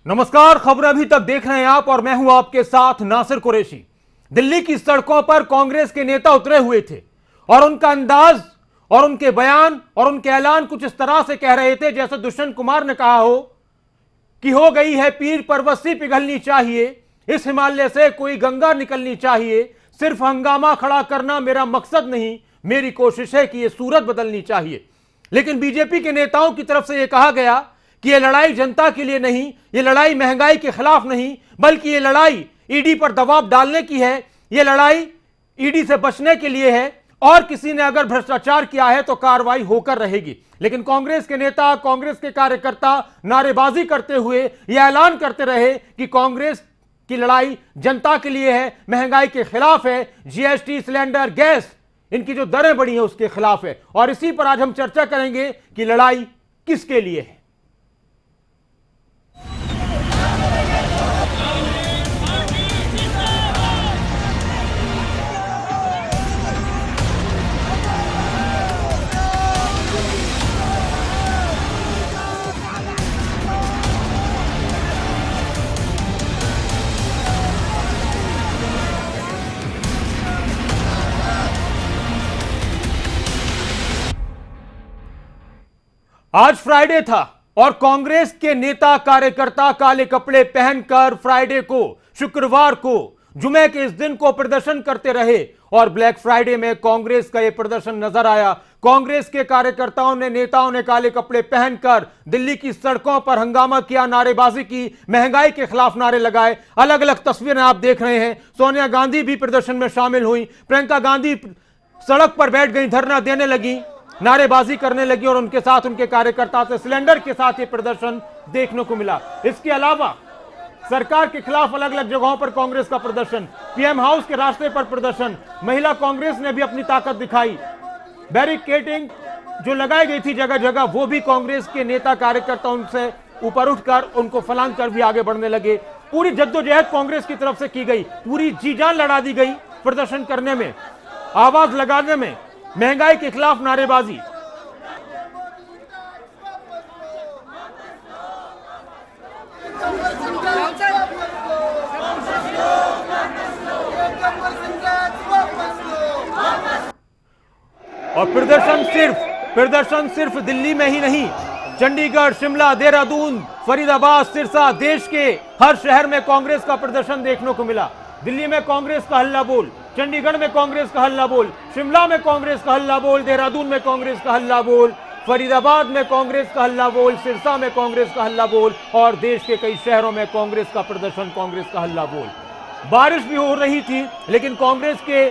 नमस्कार, खबर अभी तक देख रहे हैं आप और मैं हूं आपके साथ नासिर कुरैशी। दिल्ली की सड़कों पर कांग्रेस के नेता उतरे हुए थे और उनका अंदाज और उनके बयान और उनके ऐलान कुछ इस तरह से कह रहे थे जैसे दुष्यंत कुमार ने कहा हो कि हो गई है पीर पर्वती पिघलनी चाहिए, इस हिमालय से कोई गंगा निकलनी चाहिए, सिर्फ हंगामा खड़ा करना मेरा मकसद नहीं, मेरी कोशिश है कि यह सूरत बदलनी चाहिए। लेकिन बीजेपी के नेताओं की तरफ से यह कहा गया कि यह लड़ाई जनता के लिए नहीं, यह लड़ाई महंगाई के खिलाफ नहीं, बल्कि यह लड़ाई ईडी पर दबाव डालने की है, यह लड़ाई ईडी से बचने के लिए है और किसी ने अगर भ्रष्टाचार किया है तो कार्रवाई होकर रहेगी। लेकिन कांग्रेस के नेता, कांग्रेस के कार्यकर्ता नारेबाजी करते हुए यह ऐलान करते रहे कि कांग्रेस की लड़ाई जनता के लिए है, महंगाई के खिलाफ है, जीएसटी, सिलेंडर, गैस, इनकी जो दरें बढ़ी हैं उसके खिलाफ है। और इसी पर आज हम चर्चा करेंगे कि लड़ाई किसके लिए है। आज फ्राइडे था और कांग्रेस के नेता कार्यकर्ता काले कपड़े पहनकर फ्राइडे को, शुक्रवार को, जुमे के इस दिन को प्रदर्शन करते रहे और ब्लैक फ्राइडे में कांग्रेस का यह प्रदर्शन नजर आया। कांग्रेस के कार्यकर्ताओं ने, नेताओं ने काले कपड़े पहनकर दिल्ली की सड़कों पर हंगामा किया, नारेबाजी की, महंगाई के खिलाफ नारे लगाए। अलग अलग तस्वीरें आप देख रहे हैं। सोनिया गांधी भी प्रदर्शन में शामिल हुई, प्रियंका गांधी सड़क पर बैठ गई, धरना देने लगी, नारेबाजी करने लगी और उनके साथ उनके कार्यकर्ता से सिलेंडर के साथ ये प्रदर्शन देखने को मिला। इसके अलावा सरकार के खिलाफ अलग अलग जगहों पर कांग्रेस का प्रदर्शन, पीएम हाउस के रास्ते पर प्रदर्शन, महिला कांग्रेस ने भी अपनी ताकत दिखाई। बैरिकेडिंग जो लगाई गई थी जगह जगह, वो भी कांग्रेस के नेता कार्यकर्ता उनसे ऊपर उठकर उनको फलांग कर भी आगे बढ़ने लगे। पूरी जद्दोजहद कांग्रेस की तरफ से की गई, पूरी जी जान लड़ा दी गई प्रदर्शन करने में, आवाज लगाने में, महंगाई के खिलाफ नारेबाजी। और प्रदर्शन सिर्फ दिल्ली में ही नहीं, चंडीगढ़, शिमला, देहरादून, फरीदाबाद, सिरसा, देश के हर शहर में कांग्रेस का प्रदर्शन देखने को मिला। दिल्ली में कांग्रेस का हल्ला बोल, चंडीगढ़ में कांग्रेस का हल्ला बोल, शिमला में कांग्रेस का हल्ला बोल, देहरादून में कांग्रेस का हल्ला बोल, फरीदाबाद में कांग्रेस का हल्ला बोल, सिरसा में कांग्रेस का हल्ला बोल और देश के कई शहरों में कांग्रेस का प्रदर्शन, कांग्रेस का हल्ला बोल। बारिश भी हो रही थी लेकिन कांग्रेस के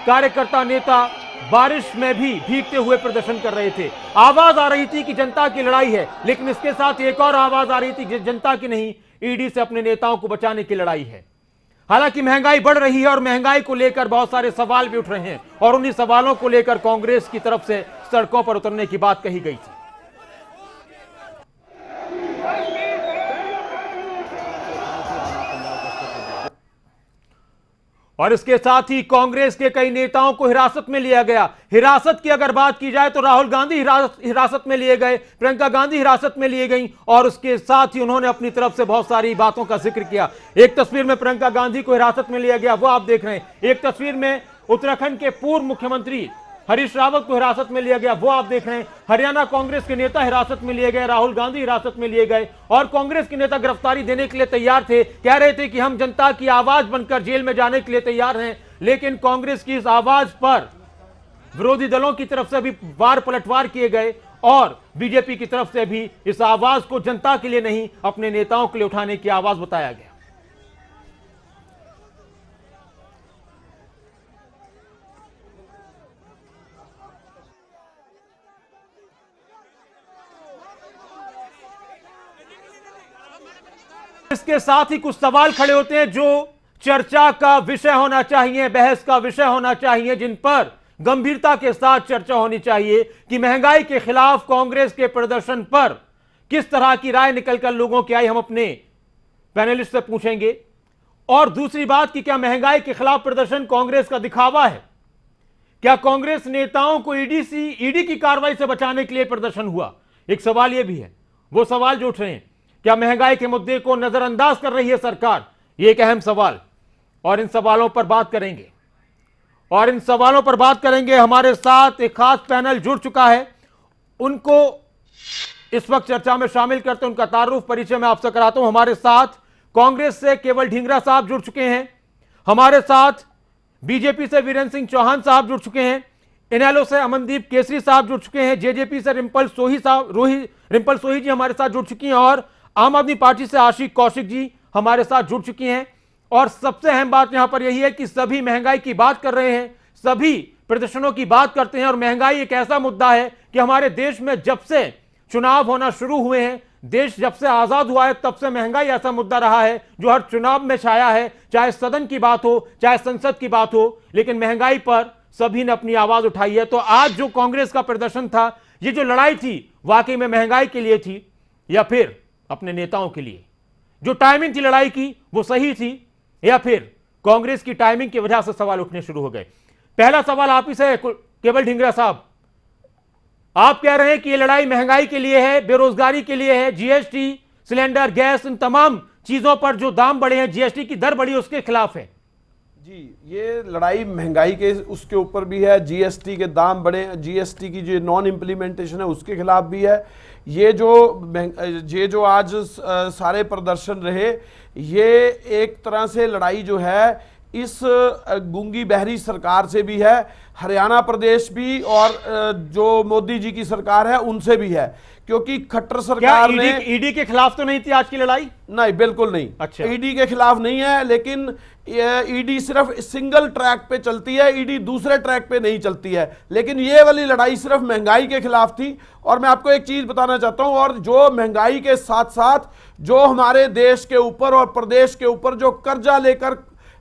कार्यकर्ता, नेता बारिश में भी भीगते हुए प्रदर्शन कर रहे थे। आवाज आ रही थी कि जनता की लड़ाई है, लेकिन इसके साथ एक और आवाज आ रही थी कि जनता की नहीं, ईडी से अपने नेताओं को बचाने की लड़ाई है। हालांकि महंगाई बढ़ रही है और महंगाई को लेकर बहुत सारे सवाल भी उठ रहे हैं और उन्हीं सवालों को लेकर कांग्रेस की तरफ से सड़कों पर उतरने की बात कही गई थी। और इसके साथ ही कांग्रेस के कई नेताओं को हिरासत में लिया गया। हिरासत की अगर बात की जाए तो राहुल गांधी हिरासत में लिए गए, प्रियंका गांधी हिरासत में लिए गई और उसके साथ ही उन्होंने अपनी तरफ से बहुत सारी बातों का जिक्र किया। एक तस्वीर में प्रियंका गांधी को हिरासत में लिया गया, वो आप देख रहे हैं। एक तस्वीर में उत्तराखंड के पूर्व मुख्यमंत्री हरीश रावत को हिरासत में लिया गया, वो आप देख रहे हैं। हरियाणा कांग्रेस के नेता हिरासत में लिए गए, राहुल गांधी हिरासत में लिए गए और कांग्रेस के नेता गिरफ्तारी देने के लिए तैयार थे, कह रहे थे कि हम जनता की आवाज बनकर जेल में जाने के लिए तैयार हैं। लेकिन कांग्रेस की इस आवाज पर विरोधी दलों की तरफ से भी वार पलटवार किए गए और बीजेपी की तरफ से भी इस आवाज को जनता के लिए नहीं, अपने नेताओं के लिए उठाने की आवाज बताया गया। इसके साथ ही कुछ सवाल खड़े होते हैं जो चर्चा का विषय होना चाहिए, बहस का विषय होना चाहिए, जिन पर गंभीरता के साथ चर्चा होनी चाहिए कि महंगाई के खिलाफ कांग्रेस के प्रदर्शन पर किस तरह की राय निकलकर लोगों की आई, हम अपने पैनलिस्ट से पूछेंगे। और दूसरी बात कि क्या महंगाई के खिलाफ प्रदर्शन कांग्रेस का दिखावा है? क्या कांग्रेस नेताओं को ईडी की कार्रवाई से बचाने के लिए प्रदर्शन हुआ? एक सवाल यह भी है। वो सवाल जो उठ रहे हैं क्या महंगाई के मुद्दे को नजरअंदाज कर रही है सरकार? ये एक अहम सवाल, और इन सवालों पर बात करेंगे। हमारे साथ एक खास पैनल जुड़ चुका है, उनको इस वक्त चर्चा में शामिल करते उनका तारुफ परिचय मैं आपसे कराता हूं। हमारे साथ कांग्रेस से केवल ढींगरा साहब जुड़ चुके हैं, हमारे साथ बीजेपी से वीरेंद्र सिंह चौहान साहब जुड़ चुके हैं, इनेलो से अमनदीप केसरी साहब जुड़ चुके हैं, जेजेपी से रिंपल सोही जी हमारे साथ जुड़ चुकी हैं, और आम आदमी पार्टी से आशिक कौशिक जी हमारे साथ जुड़ चुकी हैं। और सबसे अहम बात यहां पर यही है कि सभी महंगाई की बात कर रहे हैं, सभी प्रदर्शनों की बात करते हैं, और महंगाई एक ऐसा मुद्दा है कि हमारे देश में जब से चुनाव होना शुरू हुए हैं, देश जब से आजाद हुआ है, तब से महंगाई ऐसा मुद्दा रहा है जो हर चुनाव में छाया है, चाहे सदन की बात हो, चाहे संसद की बात हो, लेकिन महंगाई पर सभी ने अपनी आवाज उठाई है। तो आज जो कांग्रेस का प्रदर्शन था, ये जो लड़ाई थी, वाकई में महंगाई के लिए थी या फिर अपने नेताओं के लिए? जो टाइमिंग थी लड़ाई की, वो सही थी या फिर कांग्रेस की टाइमिंग की वजह से सवाल उठने शुरू हो गए? पहला सवाल आप ही से, केवल ढींगरा साहब, आप कह रहे हैं कि ये लड़ाई महंगाई के लिए है, बेरोजगारी के लिए है, जीएसटी, सिलेंडर, गैस, इन तमाम चीजों पर जो दाम बढ़े हैं, जीएसटी की दर बढ़ी, उसके खिलाफ है। जी, ये लड़ाई महंगाई के उसके ऊपर भी है, जीएसटी के दाम बढ़े, जीएसटी की जो नॉन इम्प्लीमेंटेशन है उसके खिलाफ भी है। ये जो आज सारे प्रदर्शन रहे, ये एक तरह से लड़ाई जो है इस गूंगी बहरी सरकार से भी है, हरियाणा प्रदेश भी, और जो मोदी जी की सरकार है उनसे भी है, क्योंकि खट्टर सरकार ने ईडी के खिलाफ तो नहीं थी आज की लड़ाई? नहीं, बिल्कुल नहीं। अच्छा, ईडी के खिलाफ नहीं है, लेकिन ईडी सिर्फ सिंगल ट्रैक पे चलती है, ईडी दूसरे ट्रैक पे नहीं चलती है। लेकिन ये वाली लड़ाई सिर्फ महंगाई के खिलाफ थी। और मैं आपको एक चीज बताना चाहता हूं, और जो महंगाई के साथ साथ जो हमारे देश के ऊपर और प्रदेश के ऊपर जो कर्जा लेकर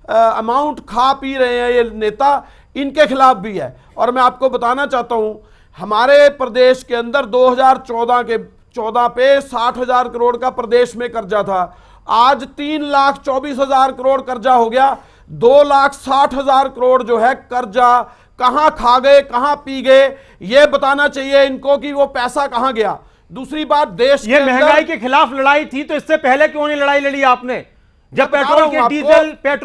अमाउंट खा पी रहे हैं ये नेता, इनके खिलाफ भी है। और मैं आपको बताना चाहता हूं, हमारे प्रदेश के अंदर 2014 पे 60,000 करोड़ का प्रदेश में कर्जा था, आज 3,24,000 करोड़ कर्जा हो गया। 2,60,000 करोड़ जो है कर्जा कहां खा गए, कहां पी गए, ये बताना चाहिए इनको कि वो पैसा कहां गया। दूसरी बात, देश ये महंगाई के खिलाफ लड़ाई थी, तो इससे पहले क्यों नहीं लड़ाई लड़ी आपने, जब पेट्रोल के डीजल के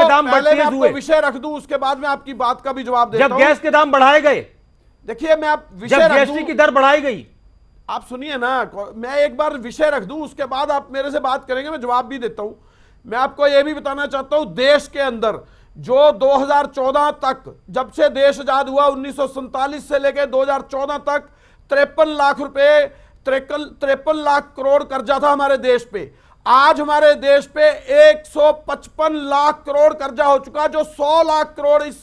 दाम बढ़ते हुए? विषय रख दूं, उसके बाद में आपकी बात का भी जवाब देता हूं। जब गैस के दाम बढ़ाए गए, देखिए मैं आप विषय रख दूं, जीएसटी की दर बढ़ाई गई, आप सुनिए ना, मैं एक बार विषय रख दूं, उसके बाद आप मेरे से बात करेंगे, मैं जवाब भी देता हूं। मैं आपको यह भी बताना चाहता हूं, देश के अंदर जो 2014 तक, जब से देश आजाद हुआ 1947 से लेकर 2014 तक 53 लाख रुपए, 53 लाख करोड़ कर्जा था हमारे देश पे। आज हमारे देश पे 155 लाख करोड़ कर्जा हो चुका, जो 100 लाख करोड़ इस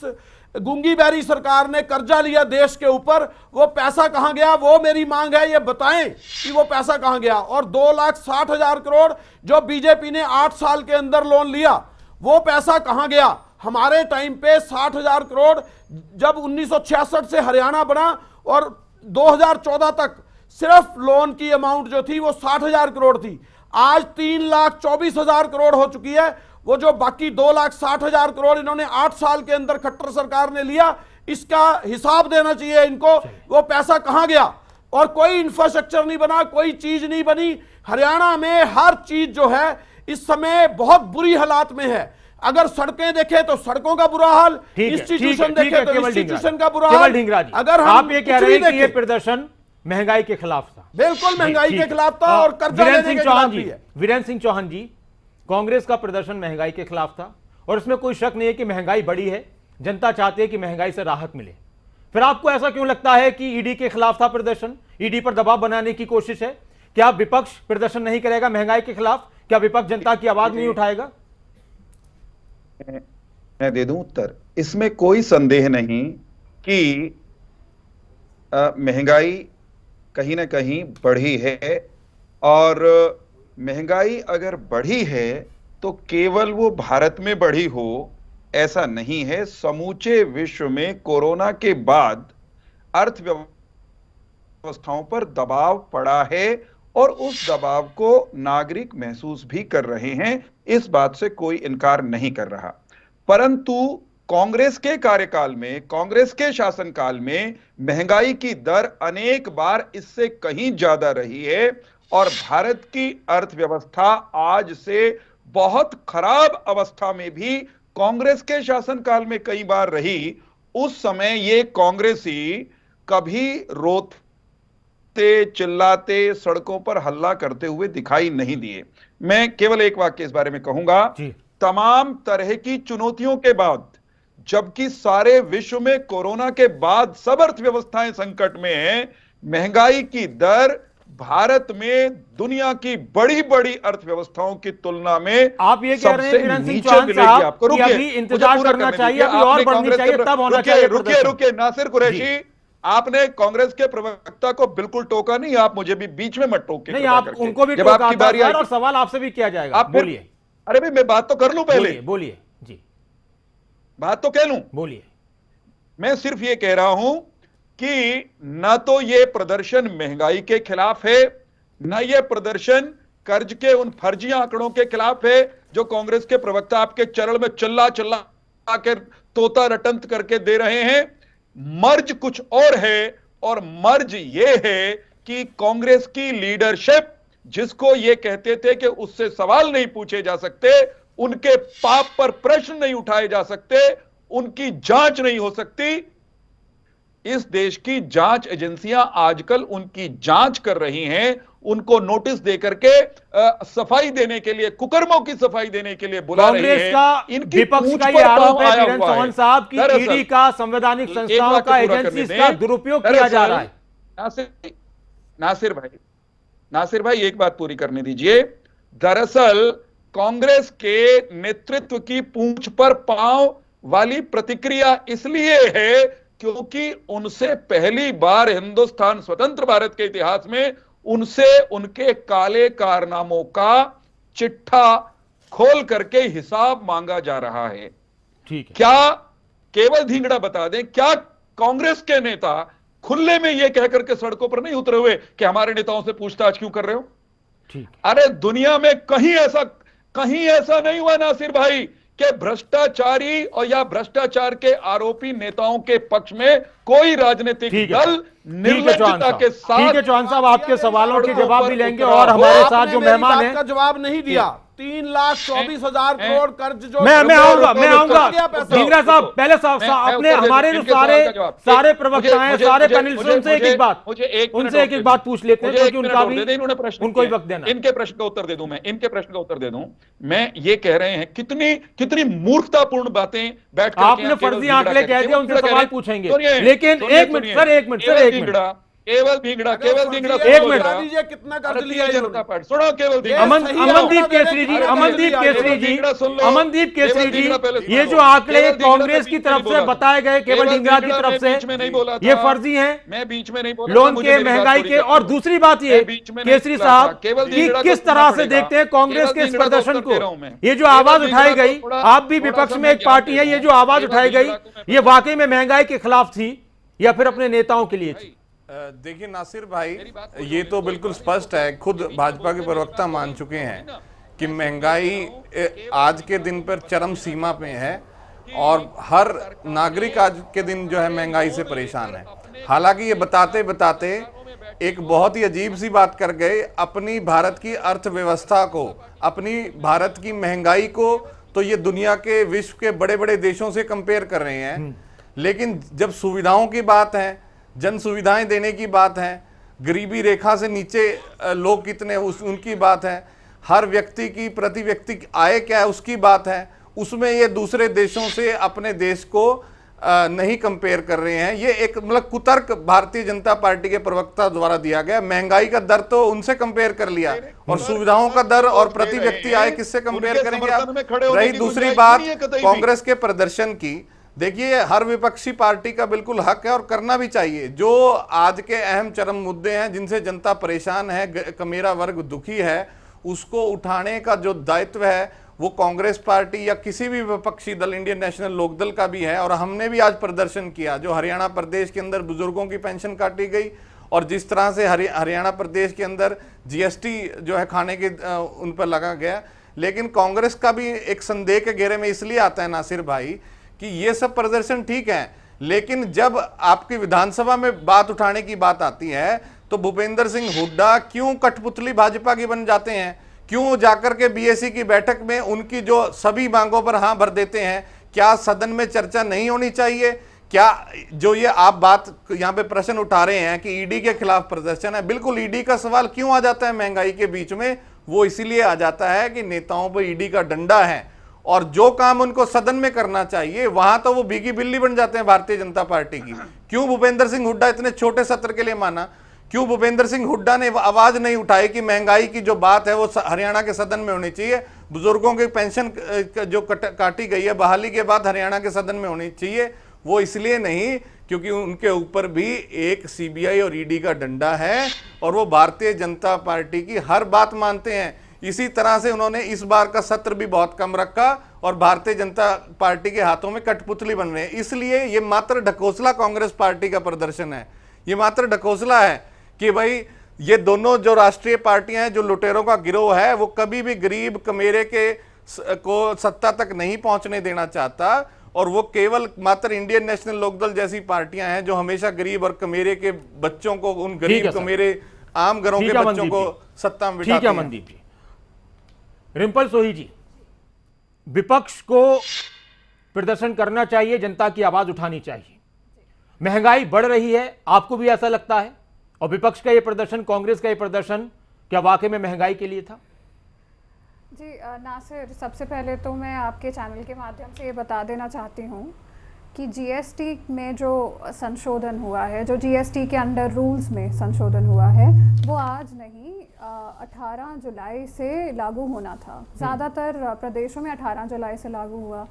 गूंगी बहरी सरकार ने कर्जा लिया देश के ऊपर। वो पैसा कहां गया, वो मेरी मांग है, ये बताएं कि वो पैसा कहां गया। और 2,60,000 करोड़ जो बीजेपी ने 8 साल के अंदर लोन लिया, वो पैसा कहां गया? हमारे टाइम पे 60,000 करोड़, जब 1966 से हरियाणा बना और 2014 तक सिर्फ लोन की अमाउंट जो थी वो 60,000 करोड़ थी, आज 3,24,000 करोड़ हो चुकी है। वो जो बाकी 2,60,000 करोड़ इन्होंने 8 साल के अंदर खट्टर सरकार ने लिया, इसका हिसाब देना चाहिए इनको, वो पैसा कहां गया। और कोई इंफ्रास्ट्रक्चर नहीं बना, कोई चीज नहीं बनी। हरियाणा में हर चीज जो है इस समय बहुत बुरी हालात में है। अगर सड़कें देखें तो सड़कों का बुरा हाल, इंस्टीट्यूशन देखें तो इंस्टीट्यूशन का बुरा हाल। अगर आप ये कह रहे हैं कि ये प्रदर्शन महंगाई के खिलाफ था, बिल्कुल महंगाई के खिलाफ था और कर्जा लेने के खिलाफ भी है। वीरेंद्र सिंह चौहान जी, कांग्रेस का प्रदर्शन महंगाई के खिलाफ था, और इसमें कोई शक नहीं है कि महंगाई बढ़ी है, जनता चाहती है कि महंगाई से राहत मिले। फिर आपको ऐसा क्यों लगता है कि ईडी के खिलाफ था प्रदर्शन, ईडी पर दबाव बनाने की कोशिश है? क्या विपक्ष प्रदर्शन नहीं करेगा महंगाई के खिलाफ? क्या विपक्ष जनता की आवाज नहीं उठाएगा? मैं दे दूं उत्तर। इसमें कोई संदेह नहीं कि महंगाई कहीं ना कहीं बढ़ी है, और महंगाई अगर बढ़ी है तो केवल वो भारत में बढ़ी हो ऐसा नहीं है। समूचे विश्व में कोरोना के बाद अर्थव्यवस्थाओं पर दबाव पड़ा है, और उस दबाव को नागरिक महसूस भी कर रहे हैं, इस बात से कोई इनकार नहीं कर रहा। परंतु कांग्रेस के कार्यकाल में, कांग्रेस के शासनकाल में महंगाई की दर अनेक बार इससे कहीं ज्यादा रही है, और भारत की अर्थव्यवस्था आज से बहुत खराब अवस्था में भी कांग्रेस के शासनकाल में कई बार रही। उस समय ये कांग्रेसी कभी रोते चिल्लाते सड़कों पर हल्ला करते हुए दिखाई नहीं दिए। मैं केवल एक वाक्य इस बारे में कहूंगा, तमाम तरह की चुनौतियों के बाद, जबकि सारे विश्व में कोरोना के बाद सब अर्थव्यवस्थाएं संकट में हैं, महंगाई की दर भारत में दुनिया की बड़ी बड़ी अर्थव्यवस्थाओं की तुलना में आप ये कह रहे हैं वीरेंद्र सिंह नीचे चौहान मिलेगी साहब आपको। कि अभी इंतजार करना चाहिए, अभी और बढ़नी चाहिए, तब होना चाहिए प्रदर्शन। रुकिए नासिर कुरैशी, आपने कांग्रेस के प्रवक्ता को बिल्कुल टोका नहीं, आप मुझे भी बीच में मत टोके। नहीं, आप उनको भी टोका था और सवाल आपसे भी किया जाएगा, आप बोलिए। अरे भाई मैं बात तो कर लूं पहले, बोलिए जी, बात तो कह लूं, बोलिए। मैं सिर्फ ये कह रहा हूं कि न तो ये प्रदर्शन महंगाई के खिलाफ है, न ये प्रदर्शन कर्ज के उन फर्जी आंकड़ों के खिलाफ है जो कांग्रेस के प्रवक्ता आपके चरण में चिल्ला चिल्ला के तोता रटंत करके दे रहे हैं। मर्ज कुछ और है, और मर्ज ये है कि कांग्रेस की लीडरशिप, जिसको ये कहते थे कि उससे सवाल नहीं पूछे जा सकते, उनके पाप पर प्रश्न नहीं उठाए जा सकते, उनकी जांच नहीं हो सकती, इस देश की जांच एजेंसियां आजकल उनकी जांच कर रही हैं, उनको नोटिस देकर के सफाई देने के लिए, कुकर्मों की सफाई देने के लिए बुला रही है। इनकी विपक्ष का ये आरोप है वीरेंद्र चौहान साहब की ईडी का, संवैधानिक संस्थाओं का, एजेंसी का दुरुपयोग किया जा रहा है। नासिर भाई एक बात पूरी करने दीजिए। दरअसल कांग्रेस के नेतृत्व की पूंछ पर पांव वाली प्रतिक्रिया इसलिए है क्योंकि उनसे पहली बार हिंदुस्तान स्वतंत्र भारत के इतिहास में उनसे उनके काले कारनामों का चिट्ठा खोल करके हिसाब मांगा जा रहा है। ठीक है। क्या केवल धिंगड़ा बता दें, क्या कांग्रेस के नेता खुले में यह कहकर के सड़कों पर नहीं उतरे हुए कि हमारे नेताओं से पूछताछ क्यों कर रहे हो? ठीक। अरे दुनिया में कहीं ऐसा नहीं हुआ नासिर भाई कि भ्रष्टाचारी और या भ्रष्टाचार के आरोपी नेताओं के पक्ष में कोई राजनीतिक दल निर्लज्जता के साथ। ठीक है चौहान साहब, आपके सवालों के जवाब भी लेंगे और हमारे साथ जो मेहमान हैं का जवाब नहीं दिया। 3,24,000 करोड़ कर्ज जो मैं आऊंगा ढींगरा साहब, पहले अपने हमारे जो सारे प्रवक्ता हैं, सारे पैनल से उनसे एक एक बात पूछ लेते हैं क्योंकि उनका भी उनको ही वक्त देना। इनके प्रश्न का उत्तर दे दूं मैं, इनके प्रश्न का उत्तर दे दूं मैं। ये कह रहे हैं कितनी मूर्खतापूर्ण बातें बैठ कर आपने फर्जी आंकड़े कह दिया, उनसे सवाल पूछेंगे, लेकिन एक मिनट केवल धिंगड़ा एक मिनट कितना कर्ज लिया जनता पार्टी, सुनो केवल अमनदीप केसरी जी, ये जो आंकड़े कांग्रेस की तरफ से बताए गए, केवल ढींगरा की तरफ से, ये फर्जी हैं, मैं बीच में नहीं बोला, लोन के, महंगाई के। और दूसरी बात ये केसरी साहब कि किस तरह से देखते हैं कांग्रेस के इस प्रदर्शन को, ये जो आवाज उठाई गई, आप भी विपक्ष में एक पार्टी है, ये जो आवाज उठाई गई, ये वाकई में महंगाई के खिलाफ थी या फिर अपने नेताओं के लिए थी? देखिए नासिर भाई, ये तो बिल्कुल स्पष्ट है, खुद भाजपा के प्रवक्ता मान चुके हैं कि महंगाई आज के दिन पर चरम सीमा पे है और हर नागरिक आज के दिन जो है महंगाई से परेशान है। हालांकि ये बताते बताते एक बहुत ही अजीब सी बात कर गए, अपनी भारत की अर्थव्यवस्था को, अपनी भारत की महंगाई को तो ये दुनिया के, विश्व के बड़े बड़े देशों से कंपेयर कर रहे हैं, लेकिन जब सुविधाओं की बात है, जन सुविधाएं देने की बात है, गरीबी रेखा से नीचे लोग कितने उनकी बात है, हर व्यक्ति की प्रति व्यक्ति आय क्या है उसकी बात है, उसमें ये दूसरे देशों से अपने देश को नहीं कंपेयर कर रहे हैं। ये एक मतलब कुतर्क भारतीय जनता पार्टी के प्रवक्ता द्वारा दिया गया। महंगाई का दर तो उनसे कंपेयर कर लिया और सुविधाओं का दर और प्रति व्यक्ति आय किससे कंपेयर करेंगे आप? रही दूसरी बात कांग्रेस के प्रदर्शन की, देखिए हर विपक्षी पार्टी का बिल्कुल हक है और करना भी चाहिए। जो आज के अहम चरम मुद्दे हैं जिनसे जनता परेशान है, कमेरा वर्ग दुखी है, उसको उठाने का जो दायित्व है वो कांग्रेस पार्टी या किसी भी विपक्षी दल, इंडियन नेशनल लोकदल का भी है। और हमने भी आज प्रदर्शन किया, जो हरियाणा प्रदेश के अंदर बुजुर्गों की पेंशन काटी गई और जिस तरह से हरियाणा प्रदेश के अंदर जीएसटी जो है खाने के उन पर लगा गया। लेकिन कांग्रेस का भी एक संदेह के घेरे में इसलिए आता है नासिर भाई कि ये सब प्रदर्शन ठीक है, लेकिन जब आपकी विधानसभा में बात उठाने की बात आती है तो भूपेंद्र सिंह हुड्डा क्यों कठपुतली भाजपा की बन जाते हैं? क्यों जाकर के बीएससी की बैठक में उनकी जो सभी मांगों पर हां भर देते हैं? क्या सदन में चर्चा नहीं होनी चाहिए? क्या जो ये आप बात यहां पे प्रश्न उठा रहे हैं कि ईडी के खिलाफ प्रदर्शन है, बिल्कुल ईडी का सवाल क्यों आ जाता है महंगाई के बीच में? वो इसीलिए आ जाता है कि नेताओं पर ईडी का डंडा है और जो काम उनको सदन में करना चाहिए वहां तो वो भीगी बिल्ली बन जाते हैं भारतीय जनता पार्टी की। क्यों भूपेंद्र सिंह हुड्डा इतने छोटे सत्र के लिए माना? क्यों भूपेंद्र सिंह हुड्डा ने आवाज नहीं उठाई कि महंगाई की जो बात है वो हरियाणा के सदन में होनी चाहिए, बुजुर्गों की पेंशन जो काटी गई है बहाली के बाद हरियाणा के सदन में होनी चाहिए? वो इसलिए नहीं क्योंकि उनके ऊपर भी एक सीबीआई और ईडी का डंडा है और वो भारतीय जनता पार्टी की हर बात मानते हैं। इसी तरह से उन्होंने इस बार का सत्र भी बहुत कम रखा और भारतीय जनता पार्टी के हाथों में कठपुतली बन रहे हैं। इसलिए ये मात्र ढकोसला कांग्रेस पार्टी का प्रदर्शन है, ये मात्र ढकोसला है कि भाई ये दोनों जो राष्ट्रीय पार्टियां हैं, जो लुटेरों का गिरोह है, वो कभी भी गरीब कमेरे के को सत्ता तक नहीं पहुंचने देना चाहता और वो केवल मात्र इंडियन नेशनल लोकदल जैसी पार्टियां हैं जो हमेशा गरीब और कमेरे के बच्चों को, उन गरीब कमेरे आम घरों के बच्चों को सत्ता में बिठाते हैं। ठीक है मनदीप जी। रिंपल सोही जी, विपक्ष को प्रदर्शन करना चाहिए, जनता की आवाज उठानी चाहिए। महंगाई बढ़ रही है, आपको भी ऐसा लगता है? और विपक्ष का यह प्रदर्शन, कांग्रेस का यह प्रदर्शन क्या वाकई में महंगाई के लिए था? जी नासिर, सबसे पहले तो मैं आपके चैनल के माध्यम से ये बता देना चाहती हूँ कि जीएसटी में जो संशोधन हुआ है, जो जीएसटी के अंडर रूल्स में संशोधन हुआ है, वो आज नहीं 18 जुलाई से लागू होना था। ज़्यादातर प्रदेशों में 18 जुलाई से लागू हुआ।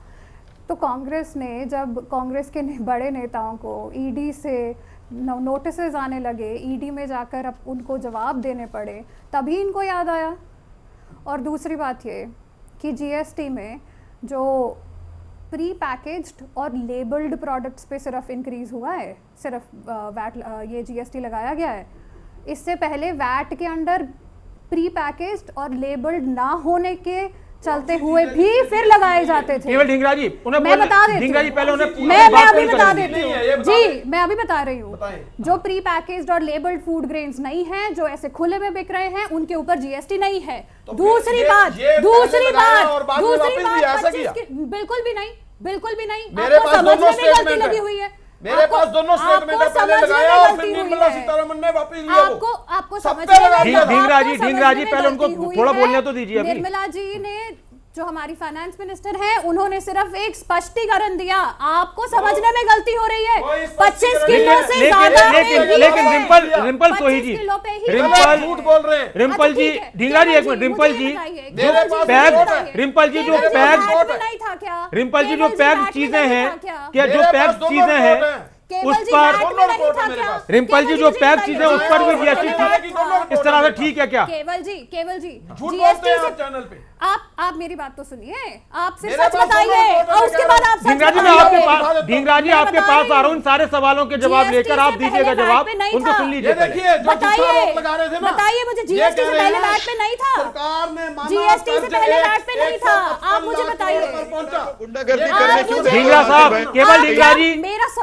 तो कांग्रेस ने, जब कांग्रेस के बड़े नेताओं को ईडी से नोटिसेस आने लगे, ईडी में जाकर अब उनको जवाब देने पड़े, तभी इनको याद आया। और दूसरी बात ये कि जीएसटी में जो प्री पैकेज्ड और लेबल्ड प्रोडक्ट्स पे सिर्फ इंक्रीज़ हुआ है, सिर्फ वैट ये जीएसटी लगाया गया है। इससे पहले वैट के अंडर प्री पैकेज्ड और लेबल्ड ना होने के चलते हुए भी फिर लगाए जाते थे। केवल ढींगरा जी, मैं बता देती ढींगरा जी पहले उन्हें मैं अभी बता देती हूँ जी, मैं अभी बता रही हूँ। जो प्री पैकेज्ड और लेबल्ड फूड ग्रेन्स नहीं हैं, जो ऐसे खुले में बिक रहे हैं, उनके ऊपर जीएसटी नहीं है। दूसरी बात बिल्कुल भी नहीं, बिल्कुल भी नहीं। मेरे पास दोनों स्टेटमेंट लगी हुई है। मेरे पास दोनों स्टेटमेंट पहले लगाया और फिर निर्मला सीतारमण ने वापस लिया। आपको समझ में ढींगरा जी पहले उनको थोड़ा बोलने तो दीजिए। निर्मला जी ने, जो हमारी फाइनेंस मिनिस्टर है, उन्होंने सिर्फ एक स्पष्टीकरण दिया। आपको समझने में गलती हो रही है। 25 किलो से ज्यादा लेकिन रिंपल सोही जी, झूठ बोल रहे हैं। रिंपल जी, ढींगरा जी एक मिनट, रिंपल जी जो पैक चीजें हैं, क्या जो पैक चीजें हैं उस पर, रिंपल जी जो पैक चीजें उस पर भी जीएसटी इस तरह से ठीक है क्या? केवल जी जीएसटी से चैनल पे आप मेरी बात तो सुनिए, आप सिर्फ सच बताइए और उसके बाद आप ढींगरा जी, मैं आपके पास, ढींगरा जी आपके पास आ रहा हूँ इन सारे सवालों के जवाब लेकर, आप दीजिएगा जवाब, उनको सुन लीजिए। बताइए मुझे, जीएसटी से पहले वैट पे नहीं था, सरकार ने माना, जीएसटी से पहले वैट पे नहीं था, आप मुझे बताइए। ढींगरा साहब,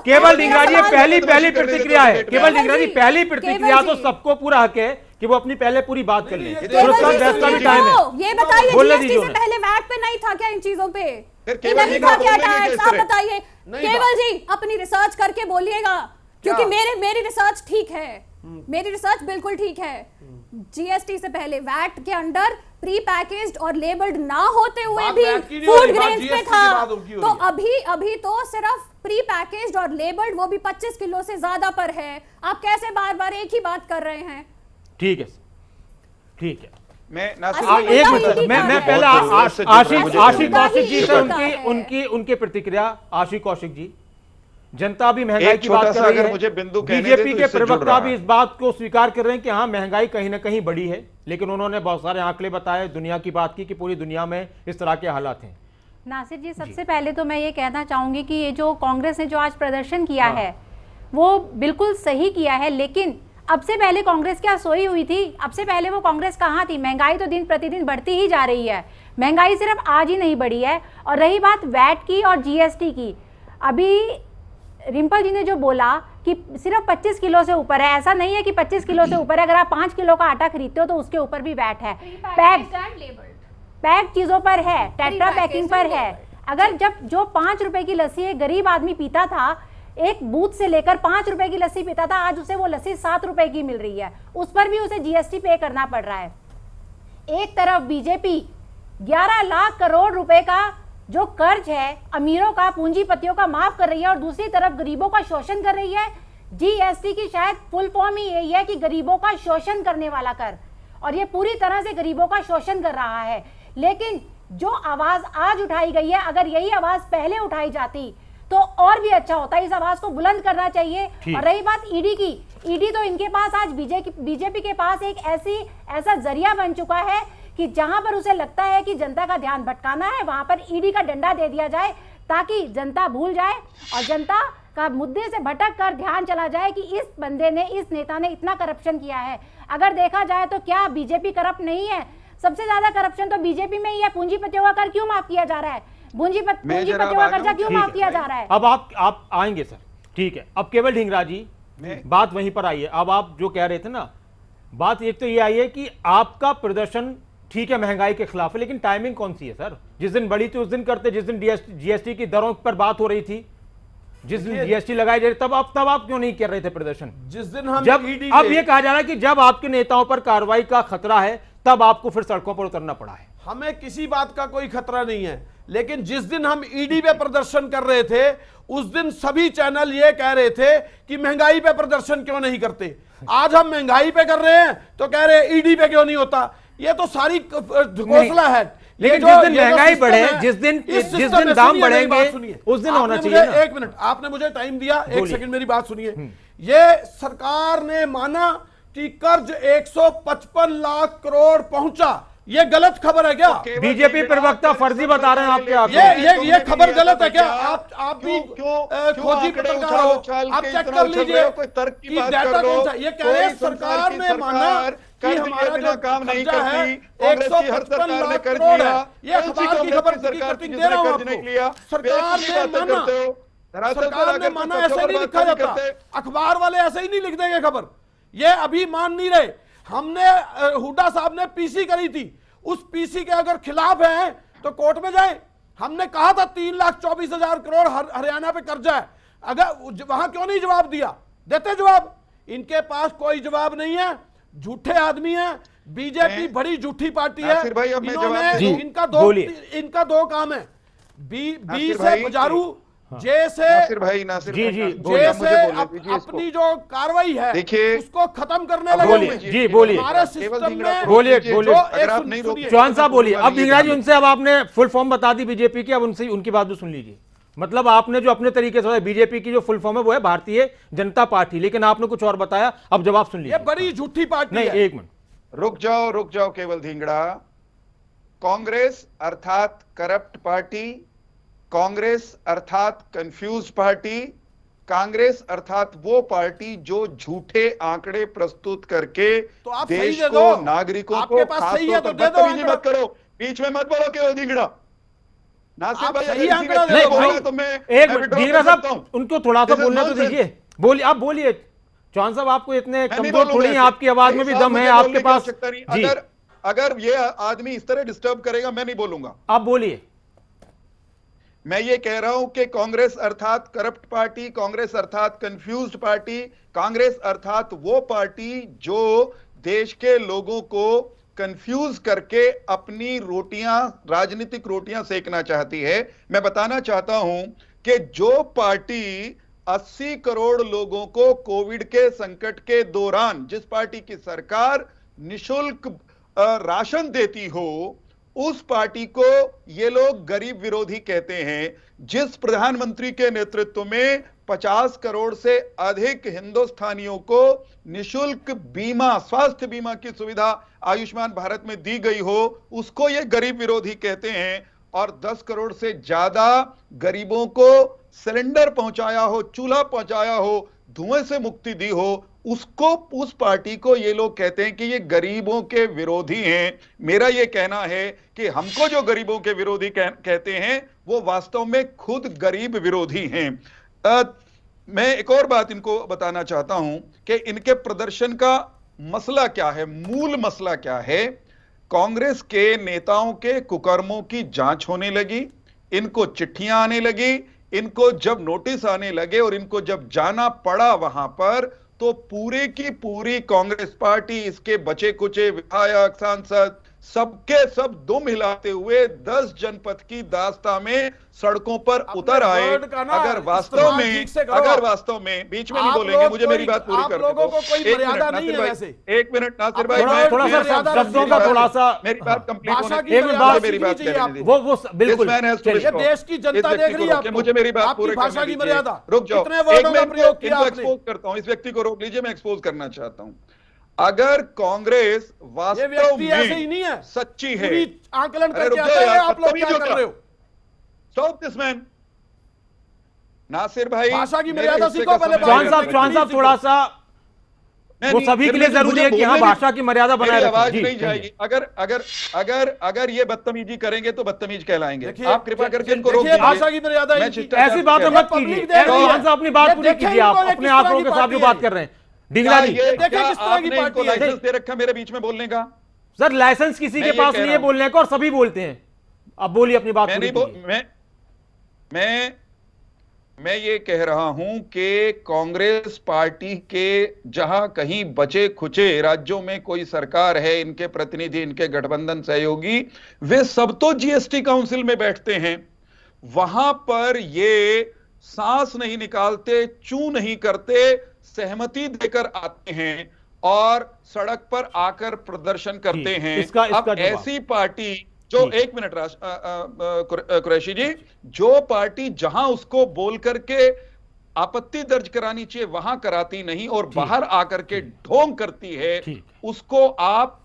केवल ढींगरा जी पहली प्रतिक्रिया है, केवल ढींगरा जी पहली प्रतिक्रिया, तो सबको पूरा हक है कि वो अपनी पहले पूरी बात कर ले। ये बताइए जीएसटी से पहले वैट पे नहीं था क्या इन चीजों पे? नहीं था क्या टैक्स? आप बताइए। केवल जी अपनी रिसर्च करके बोलिएगा, क्योंकि मेरी रिसर्च ठीक है, मेरी रिसर्च बिल्कुल ठीक है। जीएसटी से पहले वैट के अंडर प्री पैकेज्ड और लेबल्ड ना होते हुए भी फूड ग्रेन्स पे था, तो अभी तो सिर्फ प्री पैकेज्ड और लेबल्ड, वो भी 25 किलो से ज्यादा पर है। आप कैसे बार बार एक ही बात कर रहे हैं? ठीक है, ठीक है। मैं एक मिनट, मैं पहले आशिक कौशिक जी से उनकी प्रतिक्रिया। आशिक कौशिक जी, जनता भी महंगाई की बात कर रही है, मुझे बिंदु कहने बीजेपी के प्रवक्ता भी इस बात को स्वीकार कर रहे हैं कि हाँ महंगाई कहीं ना कहीं बढ़ी है, लेकिन उन्होंने बहुत सारे आंकड़े बताए, दुनिया की बात की कि पूरी दुनिया में इस तरह के हालात हैं। नासिर जी, सबसे पहले तो मैं ये कहना चाहूंगी कि ये जो कांग्रेस ने जो आज प्रदर्शन किया है वो बिल्कुल सही किया है, लेकिन अब से पहले कांग्रेस क्या सोई हुई थी? अब से पहले वो कांग्रेस कहाँ थी? महंगाई तो दिन प्रतिदिन बढ़ती ही जा रही है, महंगाई सिर्फ आज ही नहीं बढ़ी है। और रही बात वैट की और जीएसटी की, अभी रिंपल जी ने जो बोला कि सिर्फ 25 किलो से ऊपर है। ऐसा नहीं है कि 25 किलो से ऊपर है। अगर आप 5 किलो का आटा खरीदते हो तो उसके ऊपर भी वैट है। पैक चीजों पर है, टेट्रा पैकिंग पर है। अगर जब जो 5 रुपए की लस्सी एक गरीब आदमी पीता था, एक बूथ से लेकर 5 रुपए की लस्सी पीता था, आज उसे वो लस्सी 7 रुपए की मिल रही है, उस पर भी उसे जीएसटी पे करना पड़ रहा है। एक तरफ बीजेपी 11 लाख करोड़ रुपए का जो कर्ज है अमीरों का, पूंजीपतियों का माफ कर रही है और दूसरी तरफ गरीबों का शोषण कर रही है। जीएसटी की शायद फुल फॉर्म ही यही है कि गरीबों का शोषण करने वाला कर, और ये पूरी तरह से गरीबों का शोषण कर रहा है। लेकिन जो आवाज आज उठाई गई है, अगर यही आवाज पहले उठाई जाती तो और भी अच्छा होता है। इस आवाज को बुलंद करना चाहिए। और रही बात ईडी की, ईडी तो इनके पास आज बीजेपी के पास एक ऐसा जरिया बन चुका है कि जहां पर उसे लगता है कि जनता का ध्यान भटकाना है, वहां पर ईडी का डंडा दे दिया जाए ताकि जनता भूल जाए और जनता का मुद्दे से भटक कर ध्यान चला जाए कि इस बंदे ने, इस नेता ने इतना करप्शन किया है। अगर देखा जाए तो क्या बीजेपी करप्ट नहीं है? सबसे ज्यादा करप्शन तो बीजेपी में ही है। पूंजीपतियों का कर क्यों माफ किया जा रहा है? पूंजीपतियों का कर्जा क्यों माफ किया जा रहा है? अब आप आएंगे सर, ठीक है। अब केवल ढींगरा जी बात वहीं पर आई है। अब आप जो कह रहे थे ना, बात एक तो ये आई है कि आपका प्रदर्शन ठीक है महंगाई के खिलाफ है, लेकिन टाइमिंग कौन सी है सर? जिस दिन बढ़ी थी उस दिन करते, जिस दिन जीएसटी की दरों पर बात हो रही थी, जिस दिन जीएसटी लगाई जा रही तब आप क्यों नहीं कर रहे थे प्रदर्शन? जिस दिन हम जब अब ये कहा जा रहा है कि जब आपके नेताओं पर कार्रवाई का खतरा है तब आपको फिर सड़कों पर उतरना पड़ा है। हमें किसी बात का कोई खतरा नहीं है, लेकिन जिस दिन हम ईडी पे प्रदर्शन कर रहे थे उस दिन सभी चैनल ये कह रहे थे कि महंगाई पे प्रदर्शन क्यों नहीं करते। आज हम महंगाई पे कर रहे हैं तो कह रहे हैं ईडी पे क्यों नहीं होता। ये तो सारी घोषणा है। लेकिन जिस दिन महंगाई बढ़े, जिस दिन दाम बढ़ेंगे उस दिन होना चाहिए ना। एक मिनट, आपने मुझे टाइम दिया, एक सेकंड मेरी बात सुनिए। ये सरकार ने माना कि कर्ज 155 लाख करोड़ पहुंचा, ये गलत खबर है क्या? बीजेपी प्रवक्ता फर्जी बता रहे हैं आपके। ये खबर गलत है क्या? आप भी खोजी पत्रकार हो, आप चेक कर लीजिए कि डाटा कौन सा। ये कह रहे हैं सरकार ने माना कि हमारा जो काम नहीं करती, 155 लाख करोड़ है। ये अखबार की खबर की कटिंग दे रहा हूं आपको। सरकार ने माना, ऐसे नहीं लिखा जाता। अखबार वाले ऐसे ही नहीं लिख देंगे खबर। ये अभी मान नहीं रहे। हमने हुड्डा साहब ने पीसी करी थी, उस पीसी के अगर खिलाफ है तो कोर्ट में जाए। हमने कहा था 3,24,000 करोड़ हरियाणा पे कर्जा है, अगर वहां क्यों नहीं जवाब दिया? देते जवाब। इनके पास कोई जवाब नहीं है, झूठे आदमी है। बीजेपी बड़ी झूठी पार्टी है। इनका दो काम है, बी से बजारू, जे से अपनी जो कार्रवाई है देखिए उसको खत्म करने लगे। जी बोलिए, हमारे सिस्टम में बोलिए। चौहान साहब बोलिए। अब ढींगरा जी, उनसे अब आपने फुल फॉर्म बता दी बीजेपी की, अब उनसे उनकी बात भी सुन लीजिए। मतलब आपने जो अपने तरीके से, बीजेपी की जो फुल फॉर्म है वो है भारतीय जनता पार्टी, लेकिन आपने कुछ और बताया। अब जवाब सुन लीजिए। ये बड़ी झूठी पार्टी नहीं, है। एक मिनट रुक जाओ केवल ढींगड़ा। कांग्रेस अर्थात करप्ट पार्टी, कांग्रेस अर्थात कंफ्यूज पार्टी, कांग्रेस अर्थात वो पार्टी जो झूठे आंकड़े प्रस्तुत करके तो देश को, नागरिकों को खासतौर पर बदतमीजी मत करो, बीच में मत बोलो केवल ढींगड़ा। नासिर भाई ढींगरा साहब उनको थोड़ा सा बोलने तो दीजिए। बोलिए, आप बोलिए। चौहान साहब आपको इतने कमजोर थोड़ी है, आपकी आवाज में भी दम है आपके पास। अगर ये आदमी इस तरह डिस्टर्ब करेगा मैं नहीं बोलूंगा। आप बोलिए। मैं ये कह रहा हूं कि कांग्रेस अर्थात करप्ट पार्टी, कांग्रेस अर्थात कंफ्यूज्ड पार्टी, कांग्रेस अर्थात वो पार्टी जो देश के लोगों को कंफ्यूज करके अपनी रोटियां, राजनीतिक रोटियां सेकना चाहती है। मैं बताना चाहता हूं कि जो पार्टी 80 करोड़ लोगों को कोविड के संकट के दौरान, जिस पार्टी की सरकार निशुल्क राशन देती हो, उस पार्टी को ये लोग गरीब विरोधी कहते हैं। जिस प्रधानमंत्री के नेतृत्व में 50 करोड़ से अधिक हिंदुस्तानियों को निशुल्क बीमा, स्वास्थ्य बीमा की सुविधा आयुष्मान भारत में दी गई हो, उसको ये गरीब विरोधी कहते हैं। और 10 करोड़ से ज्यादा गरीबों को सिलेंडर पहुंचाया हो, चूल्हा पहुंचाया हो, धुएं से मुक्ति दी हो, उसको, उस पार्टी को ये लोग कहते हैं कि ये गरीबों के विरोधी हैं। मेरा ये कहना है कि हमको जो गरीबों के विरोधी कहते हैं वो वास्तव में खुद गरीब विरोधी हैं। मैं एक और बात इनको बताना चाहता हूं कि इनके प्रदर्शन का मसला क्या है, मूल मसला क्या है। कांग्रेस के नेताओं के कुकर्मों की जांच होने लगी, इनको चिट्ठियां आने लगी, इनको जब नोटिस आने लगे और इनको जब जाना पड़ा वहां पर, तो पूरे की पूरी कांग्रेस पार्टी, इसके बचे कुचे विधायक, सांसद, सबके सब दुम हिलाते हुए 10 जनपद की दास्ता में सड़कों पर उतर आए। वर्ड का ना अगर वास्तव इस्तेमाल में ठीक से करो। अगर वास्तव में बीच में नहीं आप बोलेंगे, लोग मुझे मेरी बात पूरी आप कर लोगों को कोई एक मर्यादा मिनट, नहीं है नासिर वैसे। भाई, एक मिनट नासिर भाई, थोड़ा- मैं- थोड़ा सा मर्यादा शब्दों का मेरी थोड़ा बात- सा मेरी बात कंप्लीट भाषा होने की एक मिनट बात- मुझे मेरी बात सीखनी चाहिए करने आपको। दीजिए। बिल्कुल This man has to चलिए। ये stop. देश की जनता इस व्यक्ति देख रही को है रोकिए, आपको। मुझे मेरी बात आपकी पूरी भाषा करने की दीजिए। मर्यादा। रुक जाओ, कितने वर्डों एक का मिनट, प्रयोग किया इनको आपने? एक्सपोज करता हूं, इस व्यक्ति को रोक लीजिए, मैं एक्सपोज करना चाहता हूं। अगर कांग्रेस ये वास्तव व्यक्ति ऐसे ही में नहीं है, सच्ची है, पूरी आंकलन अरे करके रुक आता जाओ है, यार, आप लोग क्या बदतमीज कर हो रहे हो? Stop this man. नासिर भाई, भाषा की मेरे मर्यादा हिस्से सीखो का पहले, समय चौहान है। साहब, चौहान साहब थोड़ा सा मैं वो नहीं- सभी फिर के लिए मुझे जरूरी है कि बोलने हाँ भी- भाषा की मर्यादा बनाए मेरी रखें। आवाज जी, नहीं कहिए। जाएगी। अगर ये बदतमीजी करेंगे तो बदतमीज कहलाएंगे। देखिए, आप कृपा करके इनको रोक देखिए, दीजिए। भाषा की मर्यादा मैं इनकी- शिष्टाचार ऐसी बातें से मत कह रहा हूं। कीजिए। पब्लिक देख रही है। चौहान साहब अपनी बात ये पूरी देखें कीजिए, आप इनको, ये अपने किस आप तरह लोगों की के साथ जो पार्टी बात है? कर रहे हैं। डिंगरा जी, ये देखिए क्या किस तरह की आपने इनको पार्टी है। लाइसेंस दे रखा मेरे बीच में बोलने का? सर लाइसेंस किसी मैं के ये पास कह नहीं रहा है हूं। बोलने का, और सभी बोलते हैं। अब बोलिए अपनी बात मैं पूरी नहीं बोल कीजिए। मैं ये कह रहा हूं कि कांग्रेस पार्टी के जहां कहीं बचे खुचे राज्यों में कोई सरकार है, इनके प्रतिनिधि, इनके गठबंधन सहयोगी, वे सब तो जीएसटी काउंसिल में बैठते हैं। वहां पर ये सांस नहीं निकालते, चू नहीं करते, सहमति देकर आते हैं और सड़क पर आकर प्रदर्शन करते हैं। इसका अब जवाब। ऐसी पार्टी जो, ठीक। एक मिनट कुरैशी जी, जो पार्टी जहां उसको बोल करके आपत्ति दर्ज करानी चाहिए वहां कराती नहीं और बाहर आकर के ढोंग करती है, ठीक। उसको आप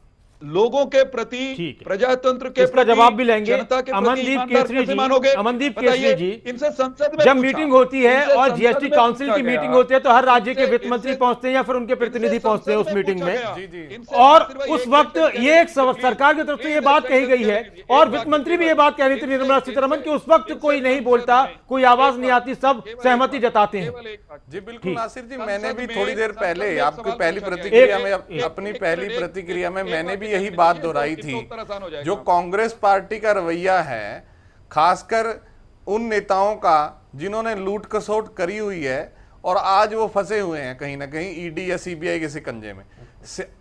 लोगों के प्रति, ठीक है। प्रजातंत्र के इसका प्रति, जवाब भी लेंगे। जनता के प्रति अमनदीप ईमानदार केसरी कैसे जी, मानोगे? अमनदीप बताइए, केसरी जी, इनसे संसद में जब पूछा, मीटिंग होती है इनसे और संसद जीएसटी में काउंसिल पूछा की गया। मीटिंग होती है तो हर राज्य के इनसे- वित्त मंत्री इनसे- पहुंचते हैं या फिर उनके प्रतिनिधि इनसे पहुंचते हैं उस संसद मीटिंग पूछा में। गया। जी, जी। इनसे और नासिर भाई उस एक वक्त सेकंड ये एक प्लीज, सरकार की तरफ से ये प्लीज, बात एक कही गई सेकंड है दीजिए, और एक वित्त बात मंत्री भी दीजिए, ये बात कह रही थी एक निर्मला सेकंड, सीतारमन कि उस एक वक्त सेकंड, कोई नहीं एक बोलता, सेकंड, कोई आवाज नहीं आती, सब केवल एक सहमति बात, जताते हैं। केवल एक बात। जी बिल्कुल ठीक। नासिर जी, संसद मैंने भी में- थोड़ी देर संसद पहले में एक आपकी सवाल पहली पूछा गया। प्रतिक्रिया में एक- अपनी एक- पहली एक- प्रतिक्रिया में एक- मैंने एक- भी एक- यही एक- बात एक- दोहराई इसका थी। उत्तर आसान हो जाएगा। जो कांग्रेस पार्टी का रवैया है, खासकर उन नेताओं का जिन्होंने लूट खसोट करी हुई है और आज वो फंसे हुए हैं कहीं ना कहीं ईडी या सीबीआई के शिकंजे में,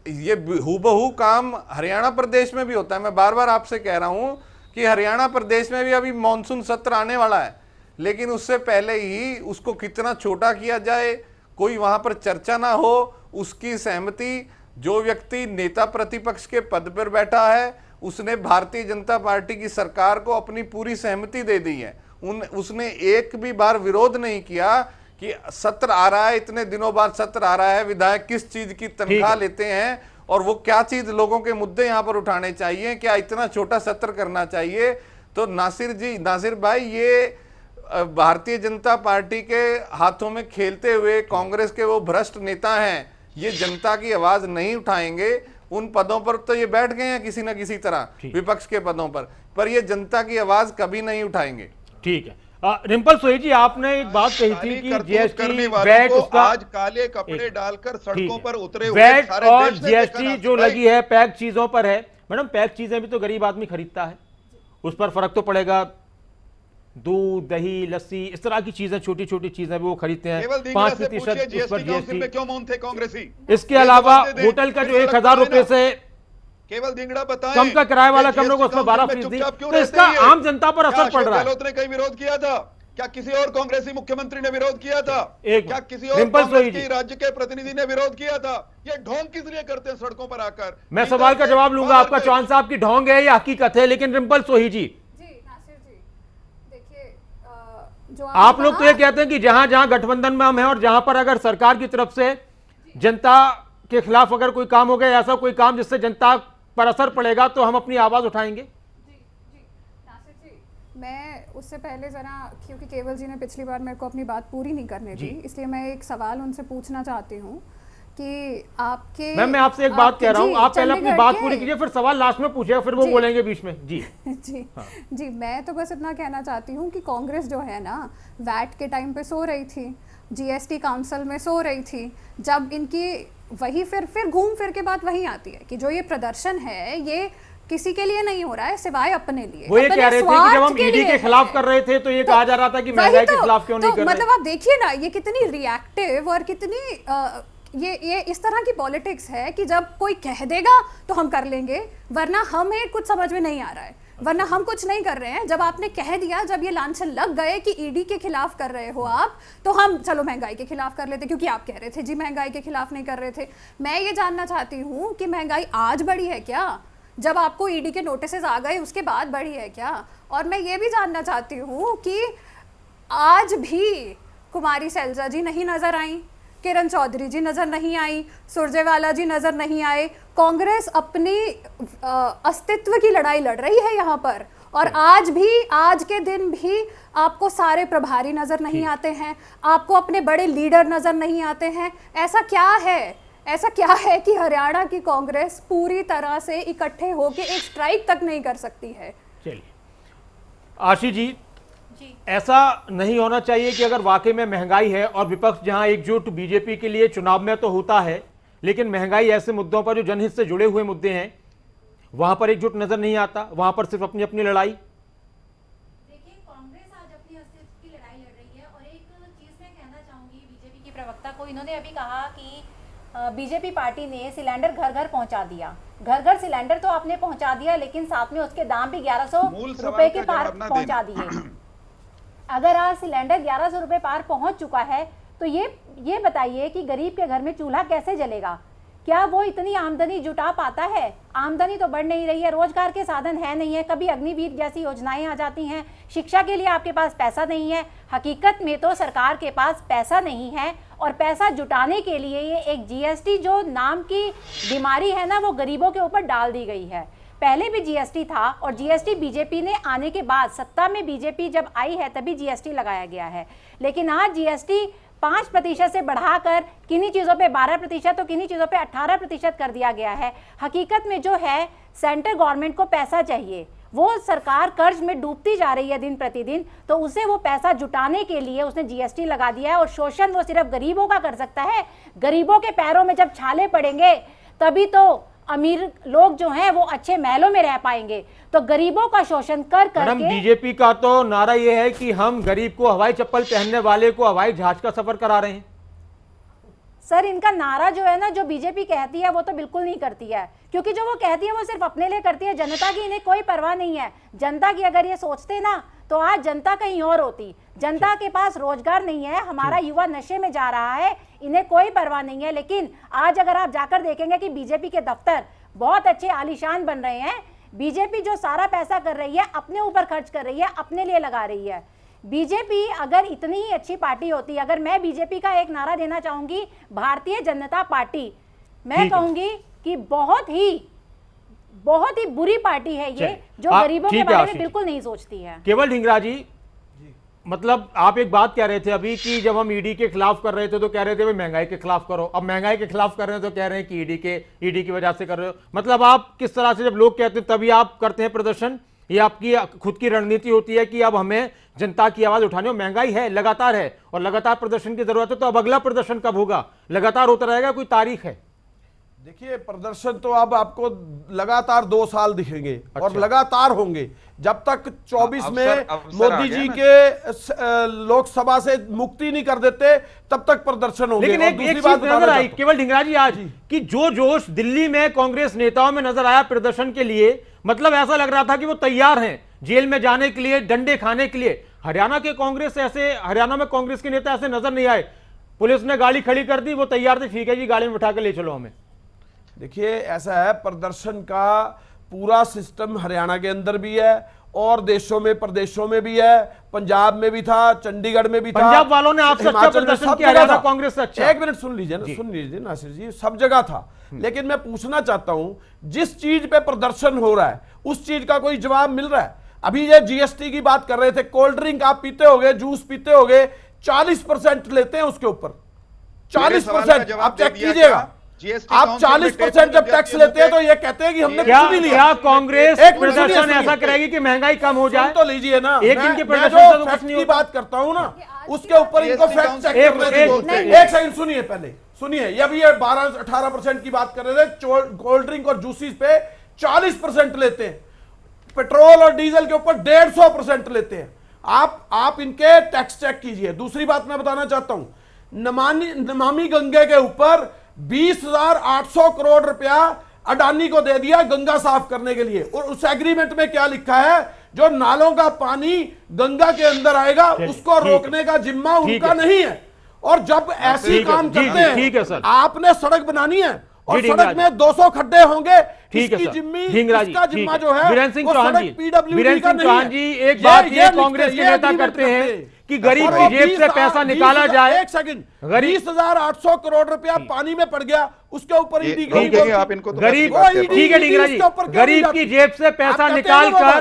ये हूबहू काम हरियाणा प्रदेश में भी होता है। मैं बार बार आपसे कह रहा हूं कि हरियाणा प्रदेश में भी अभी मॉनसून सत्र आने वाला है, लेकिन उससे पहले ही उसको कितना छोटा किया जाए, कोई वहां पर चर्चा ना हो, उसकी सहमति, जो व्यक्ति नेता प्रतिपक्ष के पद पर बैठा है उसने भारतीय जनता पार्टी की सरकार को अपनी पूरी सहमति दे दी है। उसने एक भी बार विरोध नहीं किया कि सत्र आ रहा है, इतने दिनों बाद सत्र आ रहा है, विधायक किस चीज की तनख्वाह लेते हैं और वो क्या चीज लोगों के मुद्दे यहां पर उठाने चाहिए, क्या इतना छोटा सत्र करना चाहिए। तो नासिर भाई, ये भारतीय जनता पार्टी के हाथों में खेलते हुए कांग्रेस के वो भ्रष्ट नेता हैं, ये जनता की आवाज नहीं उठाएंगे। उन पदों पर तो ये बैठ गए हैं किसी ना किसी तरह, विपक्ष के पदों पर ये जनता की आवाज कभी नहीं उठाएंगे। ठीक है। रिंपल सोही जी, आपने एक बात कही थी कि जीएसटी, करने वैट, वालों को उसका आज काले कपड़े डालकर सड़कों पर उतरे हुए वैट सारे और देश ने जीएसटी देखा जो नासिर लगी है पैक चीजों पर है। मैडम, पैक चीजें भी तो गरीब आदमी खरीदता है, उस पर फर्क तो पड़ेगा। दूध, दही, लस्सी, इस तरह की चीजें, छोटी छोटी चीजें भी वो खरीदते हैं। केवल दींगड़ा 5% से पूछिए उस पर जीएसटी काउंसिल में जीएसटी। क्यों मौन थे कांग्रेसी? इसके ये अलावा जवाब दे दें। होटल का जो फिर 1000 रुपए से केवल दींगड़ा बताएं, कम का किराए वाला कि कमरों को उसमें GST 12% काउंसिल में चुपचाप क्यों तो रहते इसका हैं ये? आम जनता पर क्या असर पड़ अशोक रहा है। गहलोत ने कहीं विरोध किया था? क्या किसी और कांग्रेसी मुख्यमंत्री ने विरोध किया था? एक क्या किसी और रिंपल कांग्रेस सोही की जी, राज्य के प्रतिनिधि ने विरोध किया था? ये ढोंग किस लिए करते हैं सड़कों पर आकर? मैं सवाल का जवाब लूंगा आपका, चौहान साहब की ढोंग है या हकीकत है, लेकिन रिंपल सोही जी, नासिर जी, देखिए, जो आप लोग तो ये कहा- कहते हैं कि जहां जहां गठबंधन में हम हैं और जहां पर अगर सरकार की तरफ से जनता के खिलाफ अगर कोई काम हो गया, ऐसा कोई काम जिससे जनता पर असर पड़ेगा, तो हम अपनी आवाज उठाएंगे। नासिर जी, मैं उससे पहले ज़रा, क्योंकि केवल जी ने पिछली बार मेरे को अपनी बात पूरी नहीं करने दी, इसलिए मैं एक सवाल उनसे पूछना चाहती हूँ कि आपके मैम, मैं आपसे एक बात कह रहा हूँ, जी, आप पहले अपनी चंडीगढ़ बात के- पूरी कीजिए, फिर सवाल लास्ट में पूछिएगा, फिर वो जी। बोलेंगे बीच में। जी जी जी, मैं तो बस इतना कहना चाहती हूँ कि कांग्रेस जो है ना, वैट के टाइम पे सो रही थी जीएसटी काउंसिल में सो रही थी, जब इनकी वही फिर घूम फिर के बात वही आती है कि जो ये प्रदर्शन है ये किसी के लिए नहीं हो रहा है सिवाय अपने लिए। वो ये अपने कह रहे थे कि जब स्वार्थ हम ईडी के खिलाफ कर रहे थे तो ये कहा जा रहा था कि महंगाई के खिलाफ क्यों नहीं कर रहे। मतलब आप देखिए ना ये कितनी रिएक्टिव और कितनी ये इस तरह की पॉलिटिक्स है कि जब कोई कह देगा तो हम कर लेंगे, वरना हमें कुछ समझ में नहीं आ रहा है, वरना हम कुछ नहीं कर रहे हैं। जब आपने कह दिया, जब ये लांछन लग गए कि ईडी के खिलाफ कर रहे हो आप, तो हम चलो महंगाई के खिलाफ कर लेते, क्योंकि आप कह रहे थे जी महंगाई के खिलाफ नहीं कर रहे थे। मैं ये जानना चाहती हूँ कि महंगाई आज बढ़ी है क्या? जब आपको ईडी के नोटिसेस आ गए उसके बाद बढ़ी है क्या? और मैं ये भी जानना चाहती हूँ कि आज भी कुमारी सैलजा जी नहीं नजर आई, किरण चौधरी जी नजर नहीं आई, सुरजेवाला जी नजर नहीं आए। कांग्रेस अपनी अस्तित्व की लड़ाई लड़ रही है यहाँ पर, और आज भी, आज के दिन भी आपको सारे प्रभारी नजर नहीं आते हैं, आपको अपने बड़े लीडर नजर नहीं आते हैं। ऐसा क्या है कि हरियाणा की कांग्रेस पूरी तरह से इकट्ठे होकर एक स्ट्राइक तक नहीं कर सकती है? चलिए आशी जी, ऐसा नहीं होना चाहिए कि अगर वाकई में महंगाई है और विपक्ष जहां एकजुट बीजेपी के लिए चुनाव में तो होता है, लेकिन महंगाई ऐसे मुद्दों पर जो जनहित से जुड़े हुए मुद्दे हैं वहां पर एकजुट नजर नहीं आता, वहां पर सिर्फ अपनी अपनी लड़ाई। देखिए, कांग्रेस आज अपनी अस्तित्व की लड़ाई लड़ रही है। और एक चीज मैं कहना चाहूंगी बीजेपी की प्रवक्ता को, इन्होंने अभी कहा कि बीजेपी पार्टी ने सिलेंडर घर घर पहुंचा दिया। घर घर सिलेंडर तो आपने पहुंचा दिया, लेकिन साथ में उसके दाम भी 1100 रुपए के पार पहुंचा दिए। अगर आज सिलेंडर 1100 रुपए पार पहुंच चुका है तो ये बताइए कि गरीब के घर में चूल्हा कैसे जलेगा? क्या वो इतनी आमदनी जुटा पाता है? आमदनी तो बढ़ नहीं रही है, रोजगार के साधन है नहीं है, कभी अग्निवीर जैसी योजनाएं आ जाती हैं, शिक्षा के लिए आपके पास पैसा नहीं है। हकीकत में तो सरकार के पास पैसा नहीं है, और पैसा जुटाने के लिए ये एक जीएसटी जो नाम की बीमारी है ना, वो गरीबों के ऊपर डाल दी गई है। पहले भी जीएसटी था, और जीएसटी बीजेपी ने आने के बाद, सत्ता में बीजेपी जब आई है तभी जीएसटी लगाया गया है। लेकिन आज जीएसटी 5% से बढ़ाकर किन्हीं चीज़ों पे 12% तो किन्हीं चीज़ों पे 18% कर दिया गया है। हकीकत में जो है, सेंट्रल गवर्नमेंट को पैसा चाहिए, वो सरकार कर्ज में डूबती जा रही है दिन प्रतिदिन, तो उसे वो पैसा जुटाने के लिए उसने जीएसटी लगा दिया है। और शोषण वो सिर्फ गरीबों का कर सकता है। गरीबों के पैरों में जब छाले पड़ेंगे तभी तो अमीर लोग जो हैं वो अच्छे महलों में रह पाएंगे। तो गरीबों का शोषण कर करके बीजेपी का तो नारा यह है कि हम गरीब को हवाई चप्पल पहनने वाले को हवाई जहाज का सफर करा रहे हैं। सर, इनका नारा जो है ना, जो बीजेपी कहती है वो तो बिल्कुल नहीं करती है, क्योंकि जो वो कहती है वो सिर्फ अपने लिए करती है। जनता की इन्हें कोई परवाह नहीं है। जनता की अगर ये सोचते ना तो आज जनता कहीं और होती। जनता के पास रोजगार नहीं है, हमारा युवा नशे में जा रहा है, इन्हें कोई परवाह नहीं है। लेकिन आज अगर आप जाकर देखेंगे कि बीजेपी के दफ्तर बहुत अच्छे आलीशान बन रहे हैं। बीजेपी जो सारा पैसा कर रही है अपने ऊपर खर्च कर रही है, अपने लिए लगा रही है। बीजेपी अगर इतनी ही अच्छी पार्टी होती, अगर मैं बीजेपी का एक नारा देना चाहूंगी, भारतीय जनता पार्टी, मैं कहूंगी कि बहुत ही बुरी पार्टी है ये, जो गरीबों के बारे में बिल्कुल नहीं सोचती है। केवल ढींगरा जी, मतलब आप एक बात कह रहे थे अभी कि जब हम ईडी के खिलाफ कर रहे थे तो कह रहे थे भाई महंगाई के खिलाफ करो, अब महंगाई के खिलाफ कर रहे हैं तो कह रहे हैं कि ईडी की वजह से कर रहे हो। मतलब आप किस तरह से, जब लोग कहते हैं तभी आप करते हैं प्रदर्शन? ये आपकी खुद की रणनीति होती है कि अब हमें जनता की आवाज उठानी हो, महंगाई है, लगातार है और लगातार प्रदर्शन की जरूरत है, तो अब अगला प्रदर्शन कब होगा? लगातार होता रहेगा, कोई तारीख है? देखिए, प्रदर्शन तो अब आपको लगातार 2 साल दिखेंगे और लगातार होंगे जब तक 24 में मोदी जी के लोकसभा से मुक्ति नहीं कर देते, तब तक प्रदर्शन होंगे। लेकिन एक चीज नजर आई केवल ढींगरा जी आज कि जो जोश दिल्ली में कांग्रेस नेताओं में नजर आया प्रदर्शन के लिए, मतलब ऐसा लग रहा था कि वो तैयार हैं जेल में जाने के लिए, डंडे खाने के लिए। हरियाणा में कांग्रेस के नेता ऐसे नजर नहीं आए। पुलिस ने गाड़ी खड़ी कर दी, वो तैयार थे, ठीक है जी गाड़ी में बिठा के ले चलो हमें। देखिए, ऐसा है, प्रदर्शन का पूरा सिस्टम हरियाणा के अंदर भी है और देशों में, प्रदेशों में भी है। पंजाब में भी था, चंडीगढ़ में भी था। पंजाब वालों ने आपसे अच्छा प्रदर्शन किया, हरियाणा कांग्रेस से अच्छा। एक मिनट सुन लीजिए नासिर जी, सब जगह था। लेकिन मैं पूछना चाहता हूं, जिस चीज पे प्रदर्शन हो रहा है उस चीज का कोई जवाब मिल रहा है? अभी ये जीएसटी की बात कर रहे थे, कोल्ड ड्रिंक आप पीते होगे, जूस पीते होगे, 40% लेते हैं उसके ऊपर, 40%। आप चेक कीजिएगा, जीएसटी आप काउंसिल में 40% जब टैक्स लेते हैं तो ये कहते हैं कि हमने क्या कुछ भी लिया। क्या कांग्रेस एक मिनट प्रदर्शन सुनिए, ऐसा करेगी कि महंगाई कम हो जाए? सुन तो लीजिए ना, एक दिन के मैं प्रदर्शन जो से तो कुछ फैक्ट नहीं की होता। बात करता हूं ना, उसके ऊपर इनको GST फैक्ट चेक काउंसिल करने में दीजिए। बोलते हैं। एक सेकंड सुनिए, पहले सुनिए। ये अभी ये 12-18% की बात कर रहे थे, कोल्ड ड्रिंक और जूसेस पे 40% लेते हैं, पेट्रोल और डीजल के ऊपर 150% लेते हैं। आप इनके टैक्स चेक कीजिए। दूसरी बात मैं बताना चाहता हूं, नमामि गंगे के ऊपर 20,800 करोड़ रुपया अडानी को दे दिया गंगा साफ करने के लिए, और उस एग्रीमेंट में क्या लिखा है, जो नालों का पानी गंगा के अंदर आएगा उसको रोकने का जिम्मा उनका नहीं है। और जब ऐसी काम करते ठीक है हैं, सर। आपने सड़क बनानी है और जी, सड़क ढींगरा में 200 खड्डे होंगे, ठीक है इसकी सर। जिम्मी, ढींगरा जी, इसका ठीक जिम्मा है। जो है वीरेंद्र सिंह वो चौहान सड़क जी, PWD वीरेंद्र का सिंह नहीं चौहान है। जी, एक बात ये कांग्रेस के नेता agreement करते हैं रखते हैं कि गरीब और की जेब से पैसा निकाला जाए। एक सेकंड, गरीब 20,800 करोड़ रुपया पानी में पड़ गया, उसके ऊपर ये ईडी ठीक है, आप इनको तो गरीब, बात कर रहे हो। ठीक है ढींगरा जी, गरीब की जेब से पैसा निकाल कर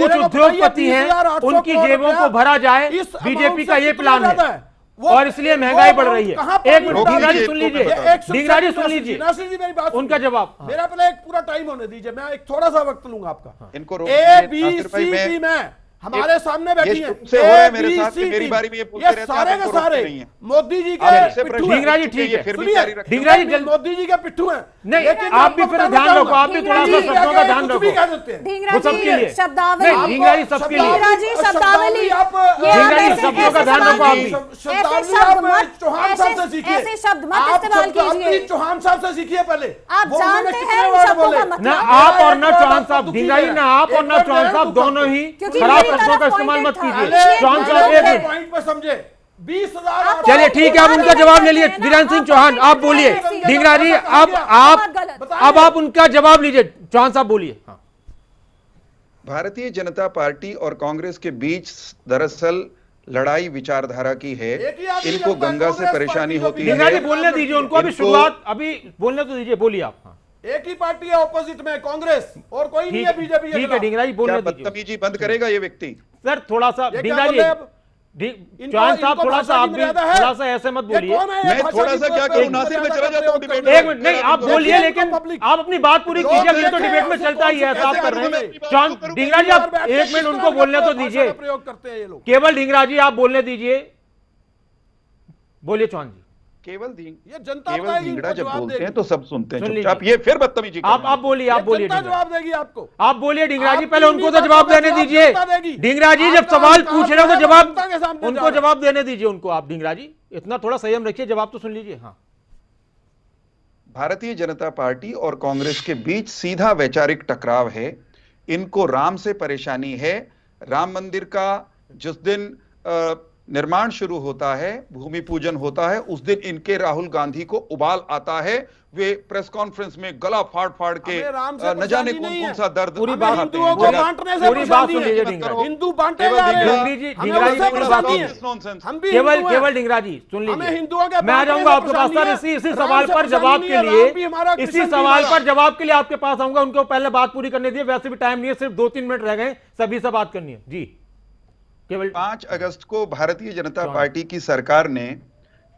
कुछ उद्योगपति हैं उनकी जेबों को भरा जाए, बीजेपी का ये प्लान है और इसलिए महंगाई बढ़ रही है। एक मिनट ढींगरा जी सुन लीजिए, ढींगरा जी सुन लीजिए नासिर जी मेरी बात उनका जवाब। मेरा पहले एक पूरा टाइम होने दीजिए, मैं एक थोड़ा सा वक्त लूंगा आपका। इनको रोक ए दीजिए, बी नासिर भाई, सी मैं- डी में हमारे सामने बैठी ये हैं, शुरू से हो रहा है A, मेरे B, साथ कि C, मेरी D, बारी में ये पूछते ये रहते हैं, सारे आप के इनको रोकते सारे नहीं हैं। मोदी जी आप के इससे पिट्ठू हैं। ढींगरा जी, ठीक है। फिर भी सुनिए, जारी रखें। ढींगरा जी जल्द- मोदी जी के पिट्ठू हैं, नहीं, लेकिन आप भी आपको फिर बताना ध्यान रखो, चाहूंगा, आप भी थोड़ा सा ढींगरा जी शब्दों का ध्यान कुछ भी रखो। कह देते हैं। ढींगरा वो सबके लिए। जी शब्दावली नहीं, ढींगरा जी सबके लिए। ढींगरा जी शब्दावली आप ढींगरा जी शब्दों का ध्यान रखो आप भी। शब्दावली आप चौहान साहब से सीखिए, ऐसे शब्द मत आप इस्तेमाल शब्दावली कीजिए। चौहान साहब से सीखिए पहले। आप वो उन्होंने जानते कितने हैं वर्ड शब्दों बोले? का मतलब। ना आप और ना चौहान साहब, ढींगरा जी ना आप और ना चौहान साहब दोनों ही क्योंकि खराब मेरी शब्दों का तरफ इस्तेमाल मत pointed था। कीजिए। चौहान साहब एक मिनट, पॉइंट पे समझे, 20,000 चलिए ठीक है, आप उनका जवाब ले लिए। वीरेंद्र सिंह चौहान आप बोलिए। ढींगरा जी अब आप उनका जवाब लीजिए। चौहान साहब बोलिए। हाँ। भारतीय जनता पार्टी और कांग्रेस के बीच दरअसल लड़ाई विचारधारा की है। एक ही आदमी इनको जब गंगा से कांग्रेस परेशानी पार्टी होती को ढींगरा जी है। बोलने दीजिए उनको, अभी इनको- शुरुआत, अभी बोलने तो दीजिए, बोलिए आप। हाँ। एक ही पार्टी है ऑपोजिट में, कांग्रेस, और कोई नहीं है बीजेपी के ठीक है खिलाफ। ढींगरा जी क्या बोलने दीजिए बदतमीजी बंद करेगा ये व्यक्ति? सर। थोड़ा सा ये क्या ढींगरा बोल जी, रहे हैं अब? चौहान साहब थोड़ा सा आप भी थोड़ा सा ऐसे मत बोलिए। मैं थोड़ा सा क्या करूं, नासिर में चला जाता हूं डिबेट में। एक मिनट, नहीं आप बोलिए, लेकिन आप अपनी बात पूरी कीजिए। अब ये तो डिबेट में चलता ही है, ऐसा आप कर रहे हैं। चौहान ढींगरा जी आप एक मिनट उनको बोलने तो दीजिए, प्रयोग करते हैं ये लोग। केवल ढींगरा जी आप बोलने दीजिए, बोलिए चौहान जी। केवल ये जनता केवल बताएगी, ढींगड़ा इनको जब जवाब बोलते देगी। हैं तो सब सुनते हैं सुन चुपचाप। लीजिए। ये फिर बदतमीजी कर रहे हैं। आप बोलिए, आप बोलिए जनता ढींगरा। जवाब देगी आपको। आप बोलिए ढींगरा जी, आप पहले उनको तो तीन जवाब बातों देने का दीजिए। जनता देगी। ढींगरा जी जब आपका सवाल अधिकार पूछ रहे हो तो है, जवाब, जनता के सामने जा उनको रहा है। जवाब देने दीजिए उनको। आप ढींगरा जी इतना थोड़ा संयम रखिए, जवाब तो सुन लीजिए। हाँ। भारतीय जनता पार्टी और कांग्रेस के बीच सीधा वैचारिक टकराव है। इनको राम से परेशानी है। राम मंदिर का जिस दिन निर्माण शुरू होता है, भूमि पूजन होता है, उस दिन इनके राहुल गांधी को उबाल आता है। वे प्रेस कॉन्फ्रेंस में गला फाड़ फाड़ के हमें राम से न जाने परेशानी कौन नहीं कौन है। सा दर्द पूरी हमें बात हिंदुओं को जगह- बांटने से पूरी बात परेशानी सुन है। लीजिए ढींगरा जी। हिंदू बांटे केवल जा रहे हैं। ढींगरा जी, हमें ढींगरा उससे जी, पूरी परेशानी बात है। सुन- nonsense। हम भी केवल हिंदू हैं। केवल ढींगरा जी सुन हमें लीजिए। हिंदुओं के मैं आ बांटने जाऊंगा से आपके पास परेशानी सर, है। इसी राम सवाल से पर परेशानी जवाब नहीं के है, लिए, राम भी हमारा, इसी कृष्ण भी सवाल हमारा। पर जवाब के लिए आपके पास आऊंगा। उनको पहले बात पूरी करने दिए, वैसे भी टाइम नहीं है, सिर्फ 2-3 मिनट रह गए, सभी से बात करनी है जी। केवल 5 अगस्त को भारतीय जनता पार्टी की सरकार ने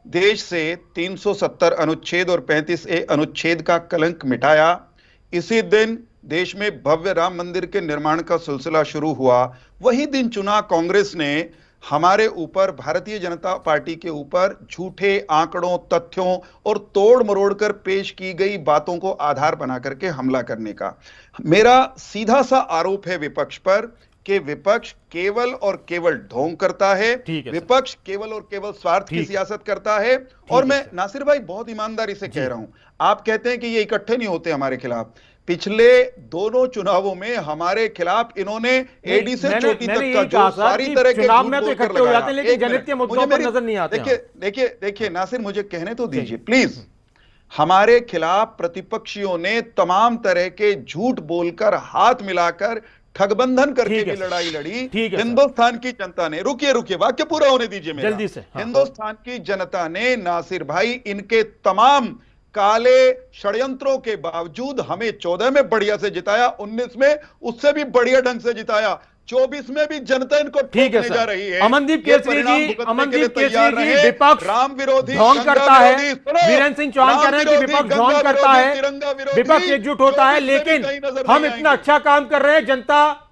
देश से 370 अनुच्छेद और 35A अनुच्छेद का कलंक मिटाया। इसी दिन देश में भव्य राम मंदिर के निर्माण का सिलसिला शुरू हुआ। वही दिन चुना कांग्रेस ने हमारे ऊपर, भारतीय जनता पार्टी के ऊपर झूठे आंकड़ों, तथ्यों और तोड़ मरोड़ कर पेश की गई बातों को आधार बना करके हमला करने का। मेरा सीधा सा आरोप है विपक्ष पर कि विपक्ष केवल और केवल ढोंग करता है। ठीक है सर। विपक्ष केवल और केवल स्वार्थ की ठीक। सियासत करता है। और है मैं सर। नासिर भाई बहुत ईमानदारी से कह रहा हूं, आप कहते हैं कि ये इकट्ठे नहीं होते हमारे खिलाफ। पिछले दोनों चुनावों में हमारे खिलाफ इन्होंने एडी से मैंने- चोटी मैंने तक यही का कहा जो सर सारी कि तरह के चुनाव झूठ में तो बोलकर इकट्ठे हो लगाया। जाते हैं, लेकिन एक जनहित मिनट, के मुद्दों मुझे पर मेरी- नजर नहीं आते हैं। देखिए नासिर, मुझे कहने तो दीजिए प्लीज। हमारे खिलाफ प्रतिपक्षियों ने तमाम तरह के झूठ बोलकर, हाथ मिलाकर, ठगबंधन करके ठीक है भी सर। लड़ाई लड़ी। ठीक है सर। हिंदुस्तान की जनता ने, रुकिए वाक्य पूरा होने दीजिए मेरा। जल्दी से, हाँ। हिंदुस्तान की जनता ने नासिर भाई इनके तमाम काले षड्यंत्रों के बावजूद हमें 14 में बढ़िया से जिताया, 19 में उससे भी बढ़िया ढंग से जिताया, 24 में भी जनता इनको ठीक है ठोकने सर। जा रही है। अमनदीप ये केसरी परिणाम जी, भुगतने के अमनदीप लिए तैयार केसरी जी, रहे। विपक्ष राम विरोधी, ढोंग गंगा करता है। विरोधी, सुनो, वीरेंद्र सिंह चौहान राम कह रहे हैं कि विरोधी, विपक्ष गंगा ढोंग करता विरोधी, है, तिरंगा विरोधी, विपक्ष एकजुट होता है, 24 में भी लेकिन कहीं नजर हम नहीं इतना आएंगे। अच्छा काम कर रहे हैं, जनता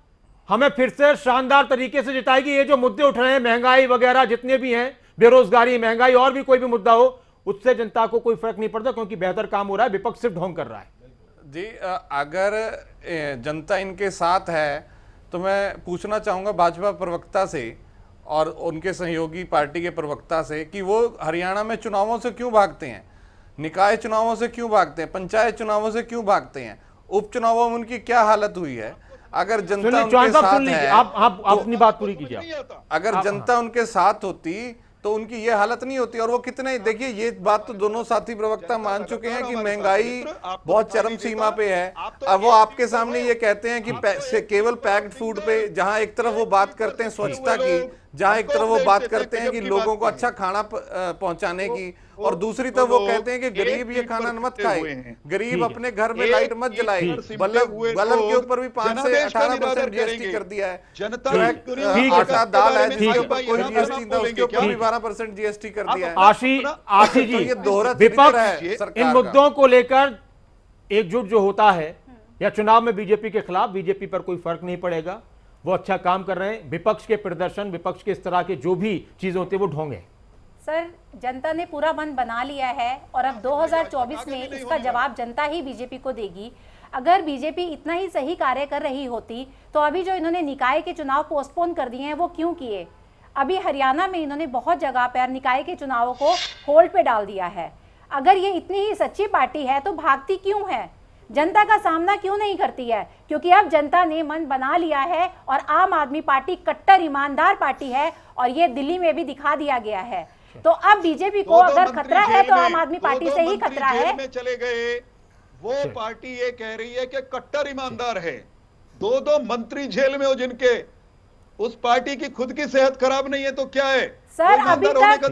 हमें फिर से शानदार तरीके से जिताएगी। ये जो मुद्दे उठ रहे हैं, महंगाई वगैरह जितने भी हैं, बेरोजगारी, महंगाई और भी कोई भी मुद्दा हो, उससे जनता को कोई फर्क नहीं पड़ता, क्योंकि बेहतर काम हो रहा है, विपक्ष सिर्फ ढोंग कर रहा है। जी अगर जनता इनके साथ है तो मैं पूछना चाहूँगा भाजपा प्रवक्ता से और उनके सहयोगी पार्टी के प्रवक्ता से कि वो हरियाणा में चुनावों से क्यों भागते हैं, निकाय चुनावों से क्यों भागते हैं, पंचायत चुनावों से क्यों भागते हैं, उपचुनावों में उनकी क्या हालत हुई है। अगर जनता उनके साथ है, आप अपनी बात पूरी कीजिए। अगर जनता उनके साथ होती तो उनकी ये हालत नहीं होती। और वो कितने, देखिए ये बात तो दोनों साथी प्रवक्ता मान चुके हैं कि महंगाई बहुत चरम सीमा पे है। अब वो आपके सामने ये कहते हैं कि केवल पैक्ड फूड पे, जहां एक तरफ वो बात करते हैं स्वच्छता की, जहां एक तरफ वो बात करते हैं कि लोगों को अच्छा खाना पहुंचाने की, और दूसरी तरफ वो कहते हैं कि गरीब ये खाना मत खाए, गरीब अपने घर में लाइट मत जलाए। बल्ब के ऊपर भी 5 से 18% जीएसटी कर दिया है। आटा दाल है जिसके ऊपर कोई जीएसटी था, उसके ऊपर भी 12% जीएसटी कर दिया है। आशी जी, ये दोहरा विपक्ष इन मुद्दों को लेकर एकजुट जो होता है, या चुनाव में बीजेपी के खिलाफ, बीजेपी पर कोई फर्क नहीं पड़ेगा, वो अच्छा काम कर रहे हैं। विपक्ष के प्रदर्शन, विपक्ष के इस तरह के जो भी चीजें होती है, वो ढोंग है। सर, जनता ने पूरा मन बना लिया है और अब 2024 में इसका जवाब जनता ही बीजेपी को देगी। अगर बीजेपी इतना ही सही कार्य कर रही होती तो अभी जो इन्होंने निकाय के चुनाव पोस्टपोन कर दिए हैं वो क्यों किए। अभी हरियाणा में इन्होंने बहुत जगह पर निकाय के चुनावों को होल्ड पे डाल दिया है। अगर ये इतनी ही सच्ची पार्टी है तो भागती क्यों है, जनता का सामना क्यों नहीं करती है? क्योंकि अब जनता ने मन बना लिया है और आम आदमी पार्टी कट्टर ईमानदार पार्टी है, और ये दिल्ली में भी दिखा दिया गया है। तो अब बीजेपी को अगर खतरा है तो आम आदमी पार्टी से ही खतरा है। में चले गए, वो पार्टी ये कह रही है कि कट्टर ईमानदार है। 2 मंत्री जेल में हो जिनके, उस पार्टी की खुद की सेहत खराब नहीं है तो क्या है? सर अभी तक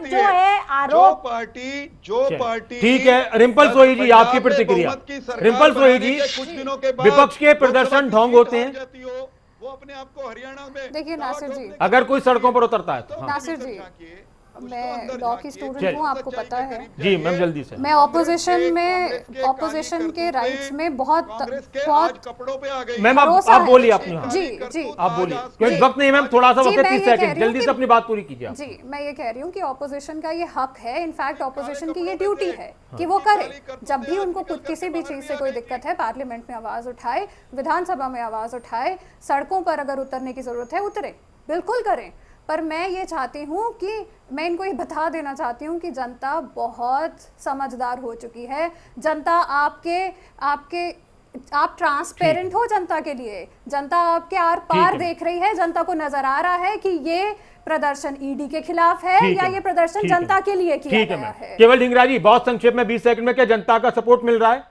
जो है आरोप, जो पार्टी ठीक है। रिंपल सोही जी, आपकी प्रतिक्रिया। रिंपल सोही जी, विपक्ष के प्रदर्शन ढोंग होते हैं, वो अपने आप को हरियाणा में, देखिए नासिर जी, अगर कोई सड़कों पर उतरता है तो। हाँ। नासिर जी, मैं लॉ की स्टूडेंट हूँ, आपको पता है। जी मैम, जल्दी से। मैं ऑपोजिशन के राइट्स में बहुत कपड़ों पे आ गई। मैम आप बोलिए अपनी। जी जी, आप बोलिए, क्योंकि वक्त नहीं मैम, थोड़ा सा वक्त है, 30 सेकंड, जल्दी से अपनी बात पूरी कीजिए। जी, मैं ये कह रही हूँ कि ऑपोजिशन का ये हक है, इनफैक्ट ऑपोजिशन की ये ड्यूटी है कि वो करे। जब भी उनको कुछ किसी भी चीज से कोई दिक्कत है, पार्लियामेंट में आवाज उठाए, विधानसभा में आवाज उठाए, सड़कों पर अगर उतरने की जरूरत है उतरे, बिल्कुल करें। पर मैं ये चाहती हूँ कि मैं इनको ये बता देना चाहती हूँ कि जनता बहुत समझदार हो चुकी है। जनता आप ट्रांसपेरेंट हो जनता के लिए, जनता आपके आर पार देख रही है, जनता को नजर आ रहा है कि ये प्रदर्शन ईडी के खिलाफ है या ये प्रदर्शन जनता के लिए किया गया है। केवल ढींगरा जी, बहुत संक्षेप में 20 सेकंड में, क्या जनता का सपोर्ट मिल रहा है?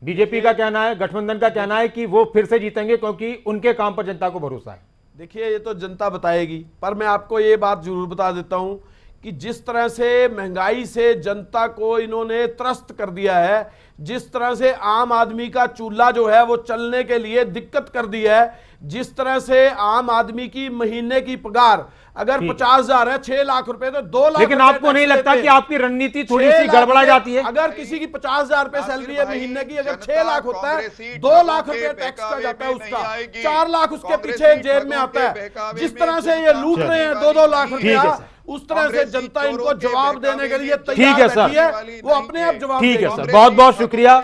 बीजेपी का कहना है, गठबंधन का कहना है कि वो फिर से जीतेंगे क्योंकि उनके काम पर जनता को भरोसा है। देखिए, ये तो जनता बताएगी, पर मैं आपको ये बात जरूर बता देता हूं कि जिस तरह से महंगाई से जनता को इन्होंने त्रस्त कर दिया है, जिस तरह से आम आदमी का चूल्हा जो है वो चलने के लिए दिक्कत कर दी है, जिस तरह से आम आदमी की महीने की पगार अगर 50,000 है, 6 लाख रुपए तो 2 लाख। लेकिन आपको नहीं लगता कि आपकी रणनीति थोड़ी सी गड़बड़ा जाती है? अगर किसी की 50,000 रुपए सैलरी है महीने की, अगर 6 लाख होता है, 2 लाख रुपए टैक्स का जाता है उसका, 4 लाख उसके पीछे जेब में आता है। जिस तरह से ये लूट रहे हैं 2-2 लाख रुपया, उस तरह से जनता इनको जवाब देने के लिए तैयार है, वो अपने आप जवाब ठीक है सर, बहुत बहुत शुक्रिया।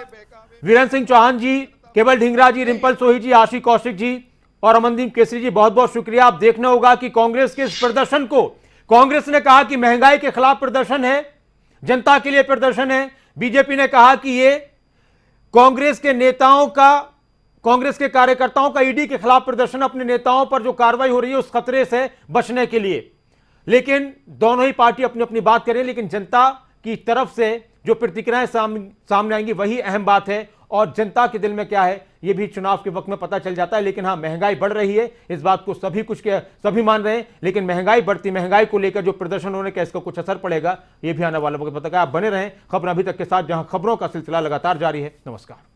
वीरेंद्र सिंह चौहान जी, केवल ढींगरा जी, रिंपल सोही जी, आशी कौशिक जी और अमनदीप केसरी जी, बहुत बहुत शुक्रिया। आप देखना होगा कि कांग्रेस के इस प्रदर्शन को, कांग्रेस ने कहा कि महंगाई के खिलाफ प्रदर्शन है, जनता के लिए प्रदर्शन है। बीजेपी ने कहा कि ये कांग्रेस के नेताओं का, कांग्रेस के कार्यकर्ताओं का ईडी के खिलाफ प्रदर्शन, अपने नेताओं पर जो कार्रवाई हो रही है उस खतरे से बचने के लिए। लेकिन दोनों ही पार्टी अपनी अपनी बात करें, लेकिन जनता की तरफ से जो प्रतिक्रियाएं सामने आएंगी वही अहम बात है। और जनता के दिल में क्या है यह भी चुनाव के वक्त में पता चल जाता है। लेकिन हाँ, महंगाई बढ़ रही है, इस बात को सभी मान रहे हैं, लेकिन महंगाई को लेकर जो प्रदर्शन होने का इसका कुछ असर पड़ेगा ये भी आने वाला वक्त बताएगा। आप बने रहें खबर अभी तक के साथ, जहां खबरों का सिलसिला लगातार जारी है। नमस्कार।